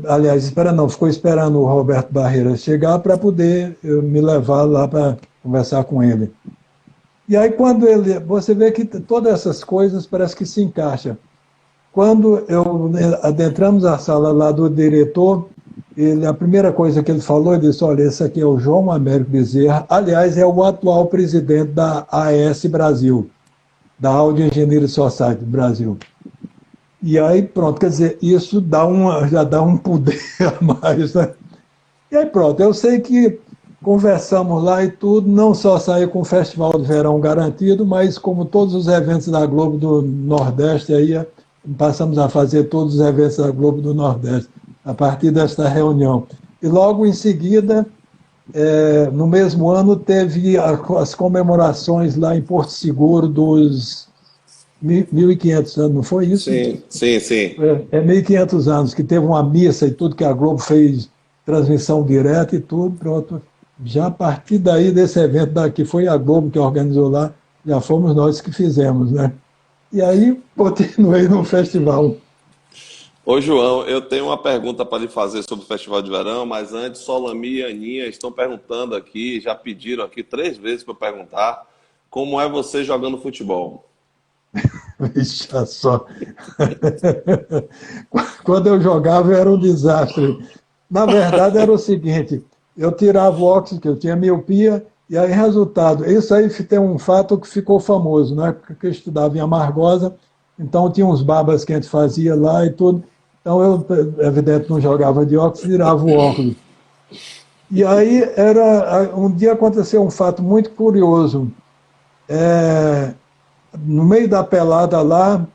Aliás, espera não, ficou esperando o Roberto Barreira chegar para poder me levar lá para conversar com ele. E aí, quando ele... Você vê que todas essas coisas parece que se encaixam. Quando adentramos a sala lá do diretor, a primeira coisa que ele falou, ele disse, olha, esse aqui é o João Américo Bezerra, aliás, é o atual presidente da AS Brasil, da Audio Engineering Society do Brasil. E aí, pronto, quer dizer, isso já dá um poder a mais, né? E aí, pronto, eu sei que conversamos lá e tudo, não só saí com o Festival de Verão garantido, mas como todos os eventos da Globo do Nordeste, aí passamos a fazer todos os eventos da Globo do Nordeste, a partir desta reunião. E logo em seguida, no mesmo ano, teve as comemorações lá em Porto Seguro dos 1.500 anos, não foi isso? Sim, sim, sim. 1.500 anos, que teve uma missa e tudo, que a Globo fez transmissão direta e tudo, pronto. Já a partir daí, desse evento que foi a Globo que organizou lá, já fomos nós que fizemos, né? E aí, continuei no festival. Ô, João, eu tenho uma pergunta para lhe fazer sobre o Festival de Verão, mas antes, Solami e Aninha estão perguntando aqui, já pediram aqui 3 vezes para eu perguntar, como é você jogando futebol? Veja só. Quando eu jogava era um desastre. Na verdade era o seguinte, eu tirava o óculos, que eu tinha miopia, e aí resultado, isso aí tem um fato que ficou famoso, né? Porque eu estudava em Amargosa, então tinha uns babas que a gente fazia lá e tudo, então eu, evidente, não jogava de óculos, tirava o óculos. E aí um dia aconteceu um fato muito curioso, no meio da pelada lá,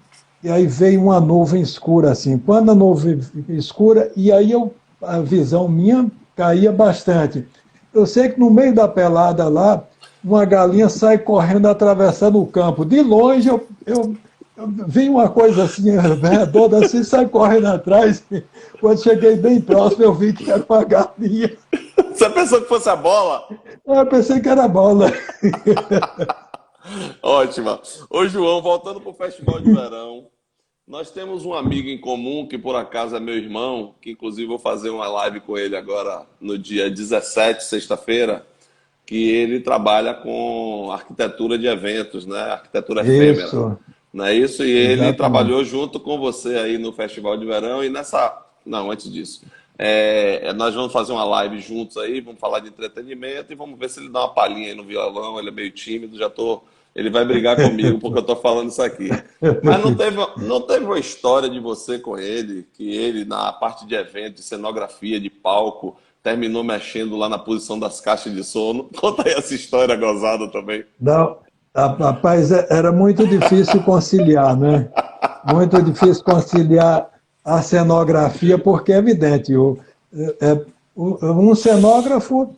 e aí veio uma nuvem escura assim. Quando a nuvem escura, e aí a visão minha caía bastante. Eu sei que no meio da pelada lá, uma galinha sai correndo, atravessando o campo. De longe, eu vi uma coisa assim, redonda assim, sai correndo atrás. Quando cheguei bem próximo, eu vi que era uma galinha. Você pensou que fosse a bola? Eu pensei que era bola. Ótima. Ô, João, voltando para o Festival de Verão, nós temos um amigo em comum, que por acaso é meu irmão, que inclusive vou fazer uma live com ele agora no dia 17, sexta-feira, que ele trabalha com arquitetura de eventos, né? Arquitetura efêmera. Isso. Não é isso? E ele Exatamente. trabalhou junto com você aí no Festival de Verão e nessa... Não, antes disso. Nós vamos fazer uma live juntos aí, vamos falar de entretenimento e vamos ver se ele dá uma palhinha aí no violão. Ele é meio tímido, ele vai brigar comigo porque eu tô falando isso aqui. Mas não teve uma história de você com ele, que ele, na parte de evento, de cenografia, de palco, terminou mexendo lá na posição das caixas de som? Conta aí essa história gozada também. Não, rapaz, era muito difícil conciliar, né? Muito difícil conciliar a cenografia, porque é evidente, um cenógrafo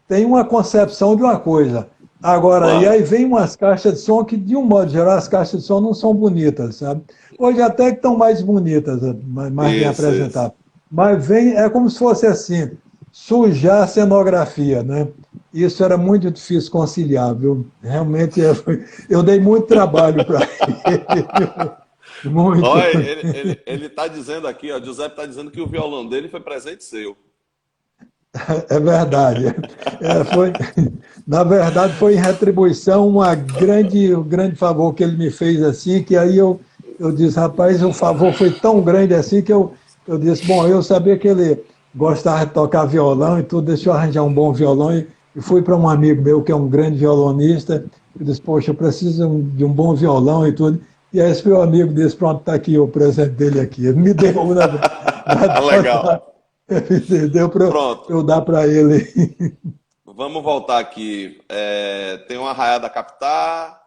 tem uma concepção de uma coisa. Agora, Claro. e aí vem umas caixas de som que, de um modo geral, as caixas de som não são bonitas, sabe? Hoje até que estão mais bonitas, mais bem apresentadas. Mas é como se fosse assim, sujar a cenografia, né? Isso era muito difícil conciliar, viu? Realmente, eu dei muito trabalho para ele. Muito. Olha, ele está dizendo aqui, ó, Giuseppe está dizendo que o violão dele foi presente seu. É verdade. Na verdade, foi em retribuição um grande favor que ele me fez assim, que aí eu disse, rapaz, o favor foi tão grande assim que eu disse, bom, eu sabia que ele gostava de tocar violão e tudo, deixa eu arranjar um bom violão e fui para um amigo meu que é um grande violonista, eu disse, poxa, eu preciso de um bom violão e tudo. E aí esse meu amigo disse, pronto, está aqui o presente dele aqui. Ele me deu Legal. Deu para eu dar para ele. Vamos voltar aqui. Tem uma arraiada a captar.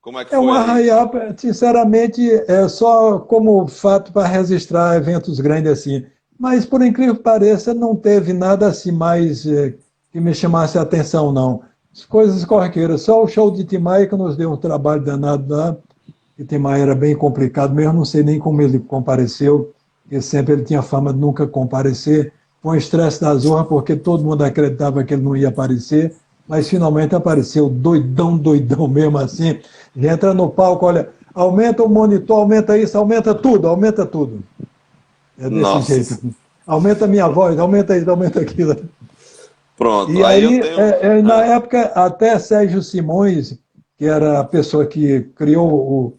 Como é que É foi um aí? arraial, sinceramente, é só como fato para registrar eventos grandes assim. Mas, por incrível que pareça, não teve nada assim mais que me chamasse a atenção, não. As coisas corriqueiras. Só o show de Tim Maia que nos deu um trabalho danado lá. E Tim Maia era bem complicado mesmo, não sei nem como ele compareceu, porque sempre ele tinha fama de nunca comparecer. foi um estresse da zorra, porque todo mundo acreditava que ele não ia aparecer, mas finalmente apareceu, doidão, doidão mesmo assim. Ele entra no palco, olha, aumenta o monitor, aumenta isso, aumenta tudo, aumenta tudo. É desse jeito. Nossa. Aumenta a minha voz, aumenta isso, aumenta aquilo. Pronto. E Aí eu aí, tenho. na Ah, época, até Sérgio Simões, que era a pessoa que criou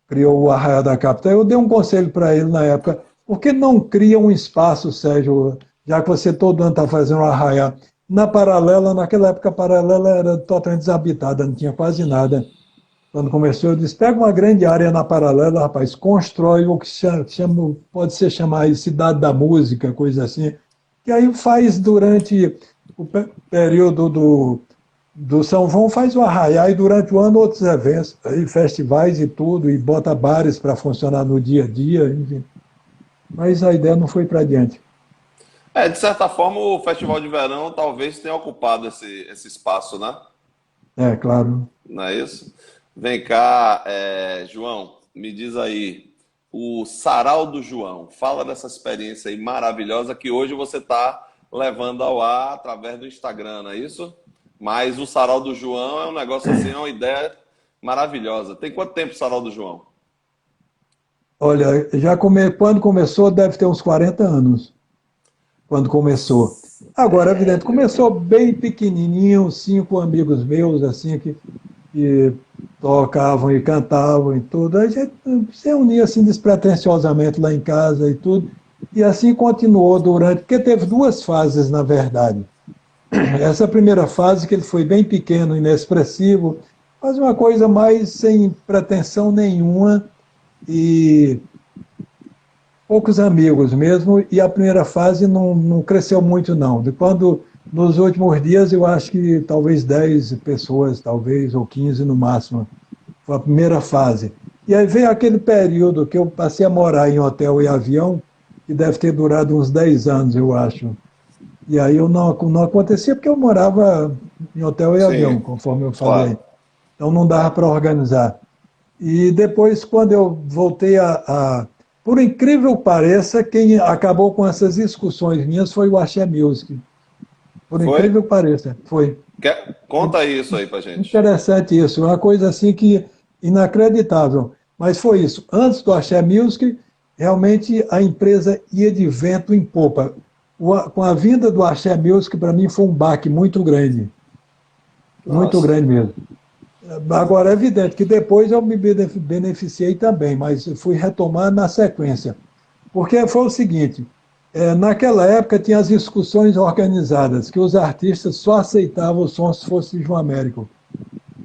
o Arraial da Capital, eu dei um conselho para ele na época, por que não cria um espaço, Sérgio, já que você todo ano está fazendo um Arraial? Na Paralela, naquela época a Paralela era totalmente desabitada, não tinha quase nada. Quando começou, eu disse, pega uma grande área na Paralela, rapaz, constrói o que pode ser chamar de Cidade da Música, coisa assim, que aí faz durante o período do São João, faz o arraial e durante o ano outros eventos, aí, festivais e tudo, e bota bares para funcionar no dia a dia, enfim. Mas a ideia não foi para adiante. de certa forma, o Festival de Verão talvez tenha ocupado esse espaço, né? É, claro. Não é isso? Vem cá, João, me diz aí, o Sarau do João. Fala dessa experiência aí maravilhosa que hoje você está levando ao ar através do Instagram, não é isso? Mas o Sarau do João é um negócio assim, é uma ideia maravilhosa. Tem quanto tempo o Sarau do João? Olha, quando começou, deve ter uns 40 anos. Quando começou. Agora, é evidente, Sério, começou cara. bem pequenininho, 5 amigos meus, assim, que tocavam e cantavam e tudo. A gente se unia assim despretensiosamente lá em casa e tudo. E assim continuou durante, porque teve duas fases, na verdade. Essa primeira fase, que ele foi bem pequeno, inexpressivo, mas uma coisa mais sem pretensão nenhuma e poucos amigos mesmo, e a primeira fase não cresceu muito, não. De quando, nos últimos dias, eu acho que talvez 10 pessoas, talvez, ou 15 no máximo. Foi a primeira fase. E aí veio aquele período que eu passei a morar em hotel e avião, que deve ter durado uns 10 anos, eu acho. E aí eu não acontecia porque eu morava em hotel e avião, Sim, conforme eu claro. falei. Então não dava para organizar. E depois, quando eu voltei Por incrível que pareça, quem acabou com essas discussões minhas foi o Axé Music. Por Foi? incrível que pareça, foi. Conta isso aí pra gente. Interessante isso, uma coisa assim que inacreditável. Mas foi isso. Antes do Axé Music, realmente a empresa ia de vento em popa. Com a vinda do Axé Music, para mim, foi um baque muito Nossa. grande mesmo. Agora, é evidente que depois eu me beneficiei também, mas fui retomar na sequência. Porque foi o seguinte, naquela época tinha as discussões organizadas, que os artistas só aceitavam o som se fosse João Américo,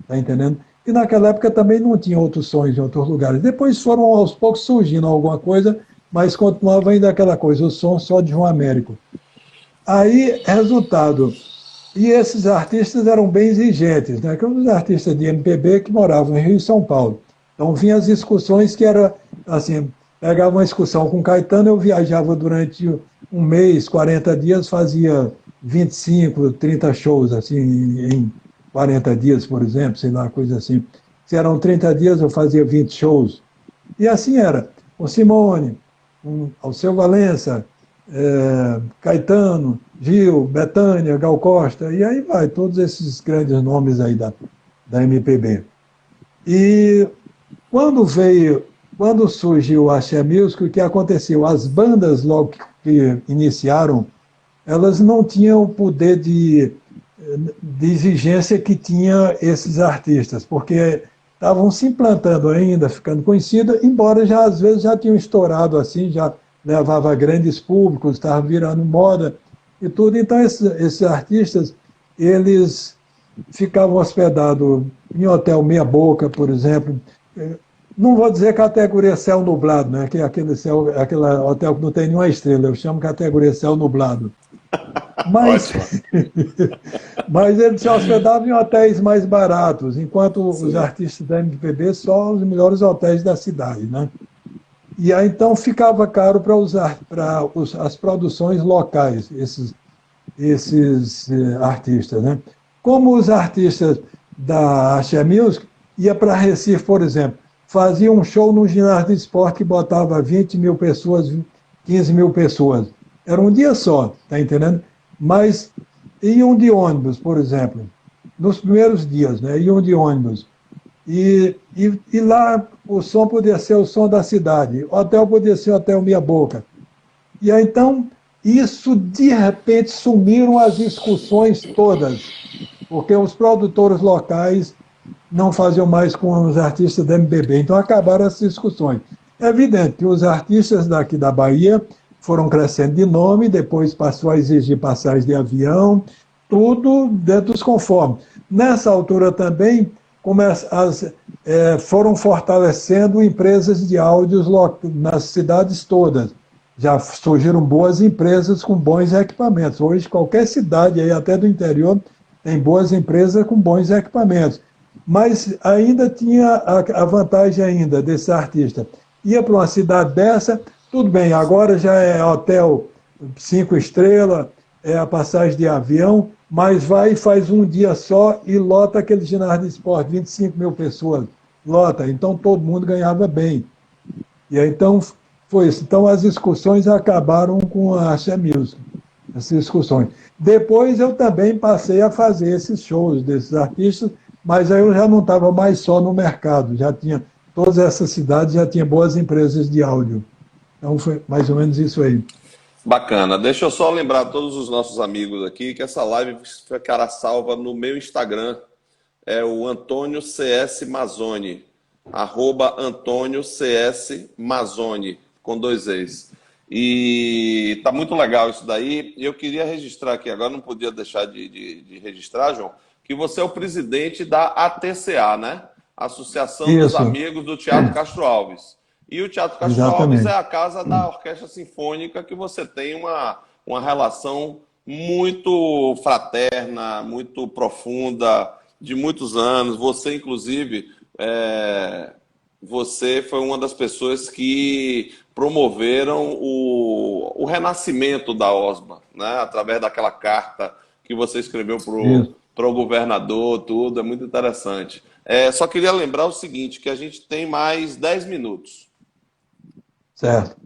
tá entendendo? E naquela época também não tinha outros sons em outros lugares. Depois foram aos poucos surgindo alguma coisa, mas continuava ainda aquela coisa, o som só de João Américo. Aí, resultado, e esses artistas eram bem exigentes, né? Que eram os artistas de MPB que moravam em Rio e São Paulo. Então, vinha as discussões que era assim, pegava uma discussão com Caetano, eu viajava durante um mês, 40 dias, fazia 25, 30 shows, assim, em 40 dias, por exemplo, sei lá, coisa assim. Se eram 30 dias, eu fazia 20 shows. E assim era. O Simone, Alceu Valença, Caetano, Gil, Bethânia, Gal Costa, e aí vai, todos esses grandes nomes aí da MPB. E quando surgiu o Axé Music, o que aconteceu? As bandas, logo que iniciaram, elas não tinham o poder de exigência que tinha esses artistas, porque estavam se implantando ainda, ficando conhecida, embora já às vezes já tinham estourado assim, já levava grandes públicos, estava virando moda e tudo. Então esses artistas, eles ficavam hospedados em hotel meia boca, por exemplo. Não vou dizer categoria céu nublado, né? Que é aquele hotel que não tem nenhuma estrela, eu chamo categoria céu nublado. Mas, Ótima. mas ele se hospedava em hotéis mais baratos, enquanto os Sim. artistas da MPB só os melhores hotéis da cidade, né? E aí então ficava caro para usar para as produções locais, esses artistas, né? Como os artistas da Axé Music ia para Recife, por exemplo, fazia um show no ginásio de esporte que botava 20 mil pessoas, 15 mil pessoas. Era um dia só, tá entendendo? Mas iam de ônibus, por exemplo, nos primeiros dias, né? Iam de ônibus. E lá o som podia ser o som da cidade, o hotel podia ser o Hotel Minha Boca. E aí, então, isso de repente sumiram as discussões todas, porque os produtores locais não faziam mais com os artistas da MBB. Então acabaram as discussões. É evidente que os artistas daqui da Bahia foram crescendo de nome, depois passou a exigir passagem de avião, tudo dentro dos conformes. Nessa altura também foram fortalecendo empresas de áudios nas cidades todas. Já surgiram boas empresas com bons equipamentos. Hoje, qualquer cidade, aí, até do interior, tem boas empresas com bons equipamentos. Mas ainda tinha a vantagem ainda desse artista. Ia para uma cidade dessa, tudo bem, agora já é hotel 5 estrelas, é a passagem de avião, mas vai e faz um dia só e lota aquele ginásio de esporte, 25 mil pessoas, lota. Então todo mundo ganhava bem. E aí, então foi isso. Então as discussões acabaram com a Axé Music, essas discussões. Depois eu também passei a fazer esses shows desses artistas, mas aí eu já não estava mais só no mercado, já tinha, todas essas cidades já tinha boas empresas de áudio. Então foi mais ou menos isso aí. Bacana. Deixa eu só lembrar a todos os nossos amigos aqui que essa live ficará salva no meu Instagram. É o Antônio CS Mazzoni. @Antônio CS Mazzoni, com 2 Es. E tá muito legal isso daí. E eu queria registrar aqui, agora não podia deixar de registrar, João, que você é o presidente da ATCA, né? Associação dos Isso, Amigos do Teatro Castro Alves. E o Teatro Castro Alves é exatamente. a casa da Orquestra Sinfônica que você tem uma relação muito fraterna, muito profunda, de muitos anos. Você, inclusive, você foi uma das pessoas que promoveram o renascimento da OSBA, né? Através daquela carta que você escreveu Isso, para o governador, tudo, é muito interessante. Só queria lembrar o seguinte, que a gente tem mais 10 minutos. certo.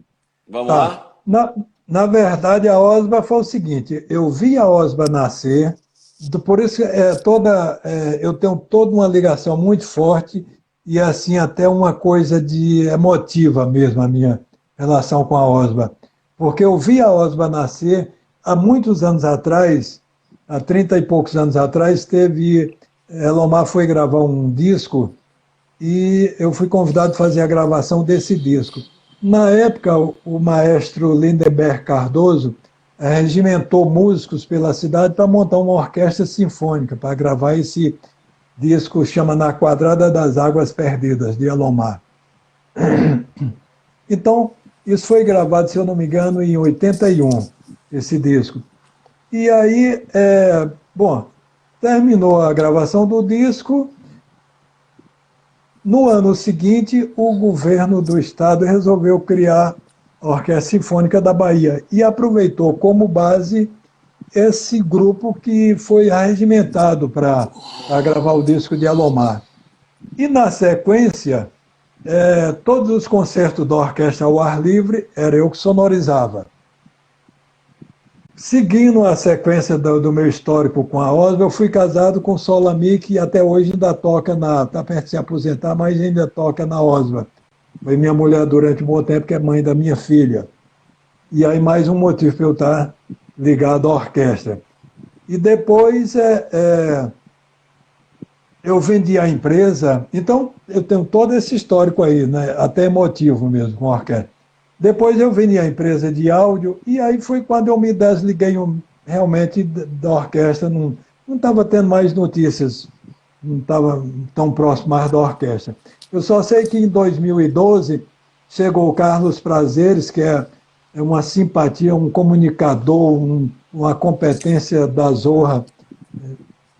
Vamos Tá. lá? Na verdade, a OSBA foi o seguinte, eu vi a OSBA nascer, por isso eu tenho toda uma ligação muito forte e assim até uma coisa de emotiva mesmo a minha relação com a OSBA. Porque eu vi a OSBA nascer há muitos anos atrás, há 30 e poucos anos atrás, Elomar foi gravar um disco e eu fui convidado a fazer a gravação desse disco. Na época, o maestro Lindenberg Cardoso regimentou músicos pela cidade para montar uma orquestra sinfônica, para gravar esse disco, chama Na Quadrada das Águas Perdidas, de Elomar. Então, isso foi gravado, se eu não me engano, em 81, esse disco. E aí, bom, terminou a gravação do disco. No ano seguinte, o governo do estado resolveu criar a Orquestra Sinfônica da Bahia e aproveitou como base esse grupo que foi arregimentado para gravar o disco de Alomar. E, na sequência, todos os concertos da orquestra ao ar livre era eu que sonorizava. Seguindo a sequência do meu histórico com a OSBA, eu fui casado com Solami, que até hoje ainda toca está perto de se aposentar, mas ainda toca na OSBA. Foi minha mulher durante um bom tempo, que é mãe da minha filha. E aí mais um motivo para eu estar ligado à orquestra. E depois eu vendi a empresa, então eu tenho todo esse histórico aí, né, até emotivo mesmo com a orquestra. Depois eu vendi a empresa de áudio e aí foi quando eu me desliguei realmente da orquestra, não estava tendo mais notícias, não estava tão próximo mais da orquestra. Eu só sei que em 2012 chegou o Carlos Prazeres, que é uma simpatia, um comunicador, uma competência da zorra,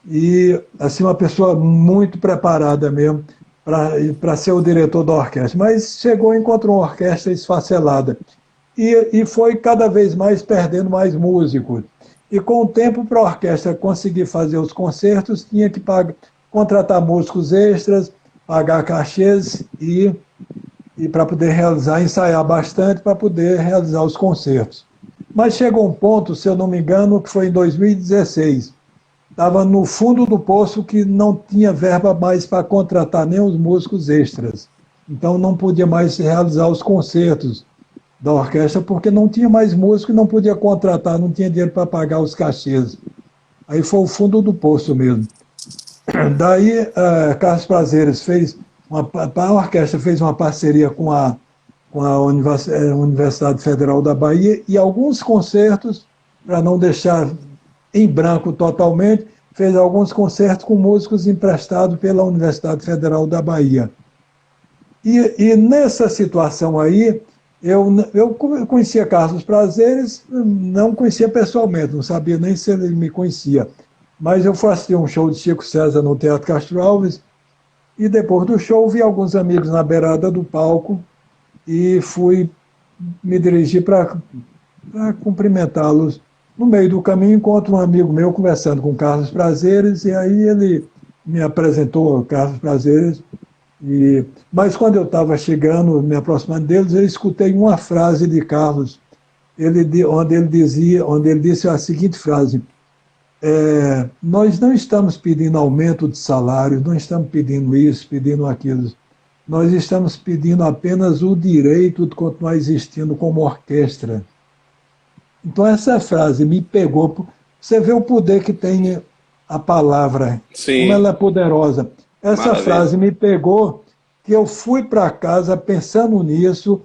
e assim uma pessoa muito preparada mesmo para ser o diretor da orquestra. Mas chegou e encontrou uma orquestra esfacelada. E foi cada vez mais perdendo mais músicos. E com o tempo, para a orquestra conseguir fazer os concertos, tinha que contratar músicos extras, pagar cachês e para poder ensaiar bastante, para poder realizar os concertos. Mas chegou um ponto, se eu não me engano, que foi em 2016. Estava no fundo do poço que não tinha verba mais para contratar nem os músicos extras. Então não podia mais realizar os concertos da orquestra porque não tinha mais músico e não podia contratar, não tinha dinheiro para pagar os cachês. Aí foi o fundo do poço mesmo. Daí, Carlos Prazeres fez, a orquestra fez uma parceria com a Universidade Federal da Bahia e alguns concertos, para não deixar em branco totalmente, fez alguns concertos com músicos emprestados pela Universidade Federal da Bahia. E nessa situação aí, eu conhecia Carlos Prazeres, não conhecia pessoalmente, não sabia nem se ele me conhecia. Mas eu fui assistir um show de Chico César no Teatro Castro Alves, e depois do show vi alguns amigos na beirada do palco e fui me dirigir para cumprimentá-los. No meio do caminho, encontro um amigo meu conversando com Carlos Prazeres, e aí ele me apresentou Carlos Prazeres. Mas quando eu estava chegando, me aproximando deles, eu escutei uma frase de Carlos, onde ele disse a seguinte frase: nós não estamos pedindo aumento de salário, não estamos pedindo isso, pedindo aquilo. Nós estamos pedindo apenas o direito de continuar existindo como orquestra. Então, essa frase me pegou. Você vê o poder que tem a palavra, como ela é Sim, poderosa. Essa maravilha. frase me pegou, que eu fui para casa pensando nisso,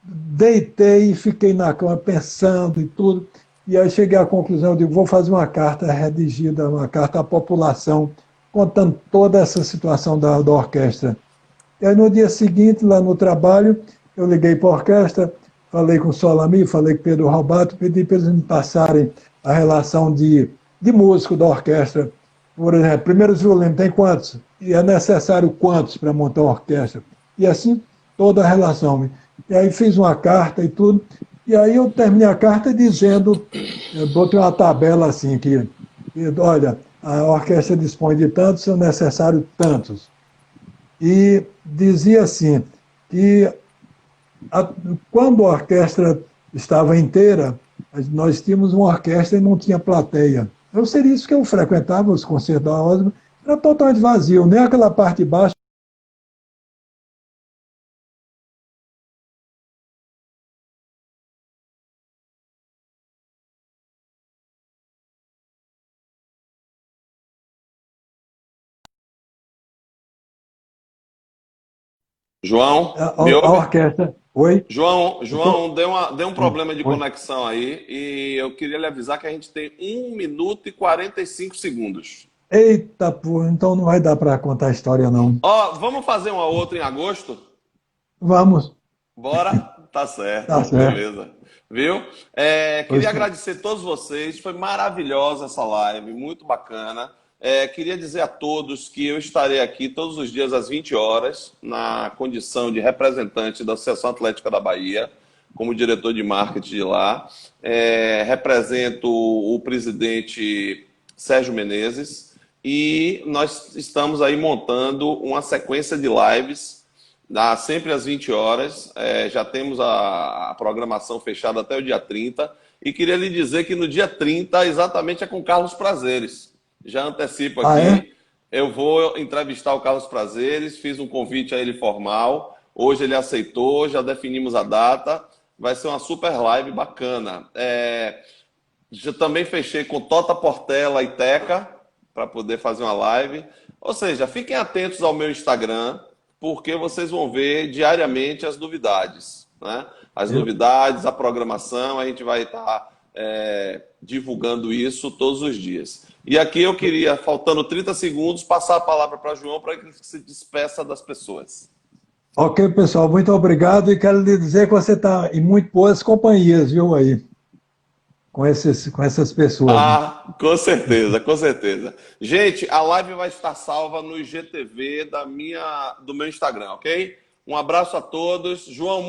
deitei e fiquei na cama pensando e tudo. E aí cheguei à conclusão, eu digo, vou fazer uma carta redigida, uma carta à população, contando toda essa situação da orquestra. E aí no dia seguinte, lá no trabalho, eu liguei para a orquestra, falei com o Solami, falei com o Pedro Robato, pedi para eles me passarem a relação de músico da orquestra. Por exemplo, primeiros violinos, tem quantos? E é necessário quantos para montar uma orquestra? E assim, toda a relação. E aí fiz uma carta e tudo. E aí eu terminei a carta dizendo, eu botei uma tabela assim, olha, a orquestra dispõe de tantos, são necessários tantos. E dizia assim, que a, quando a orquestra estava inteira, nós tínhamos uma orquestra e não tinha plateia. Eu seria isso que eu frequentava, os concertos da OSM, era totalmente vazio, nem aquela parte de baixo. João, me A ouve? orquestra. Oi? João, deu um problema de Oi. conexão aí e eu queria lhe avisar que a gente tem 1 minuto e 45 segundos. Eita, pô, então não vai dar para contar a história, não. Ó, vamos fazer uma outra em agosto? Vamos, Bora? Tá tá certo, certo. beleza. Viu? Pois, Queria agradecer a todos vocês, foi maravilhosa essa live, muito bacana. Queria dizer a todos que eu estarei aqui todos os dias às 20 horas, na condição de representante da Associação Atlética da Bahia, como diretor de marketing de lá. Represento o presidente Sérgio Menezes e nós estamos aí montando uma sequência de lives sempre às 20 horas. Já temos a programação fechada até o dia 30. E queria lhe dizer que no dia 30, exatamente, é com Carlos Prazeres. Já antecipo ah, é? aqui, eu vou entrevistar o Carlos Prazeres, fiz um convite a ele formal. Hoje ele aceitou, já definimos a data. Vai ser uma super live bacana. Já também fechei com Tota Portela e Teca para poder fazer uma live. Ou seja, fiquem atentos ao meu Instagram, porque vocês vão ver diariamente as novidades, né? As Eu, novidades, a programação, a gente vai estar divulgando isso todos os dias. E aqui eu queria, faltando 30 segundos, passar a palavra para João para que ele se despeça das pessoas. ok, pessoal, muito obrigado e quero lhe dizer que você está em muito boas companhias, viu, aí, com essas pessoas. Ah, com certeza, com certeza. Gente, a live vai estar salva no IGTV do meu Instagram, ok? Um abraço a todos. João,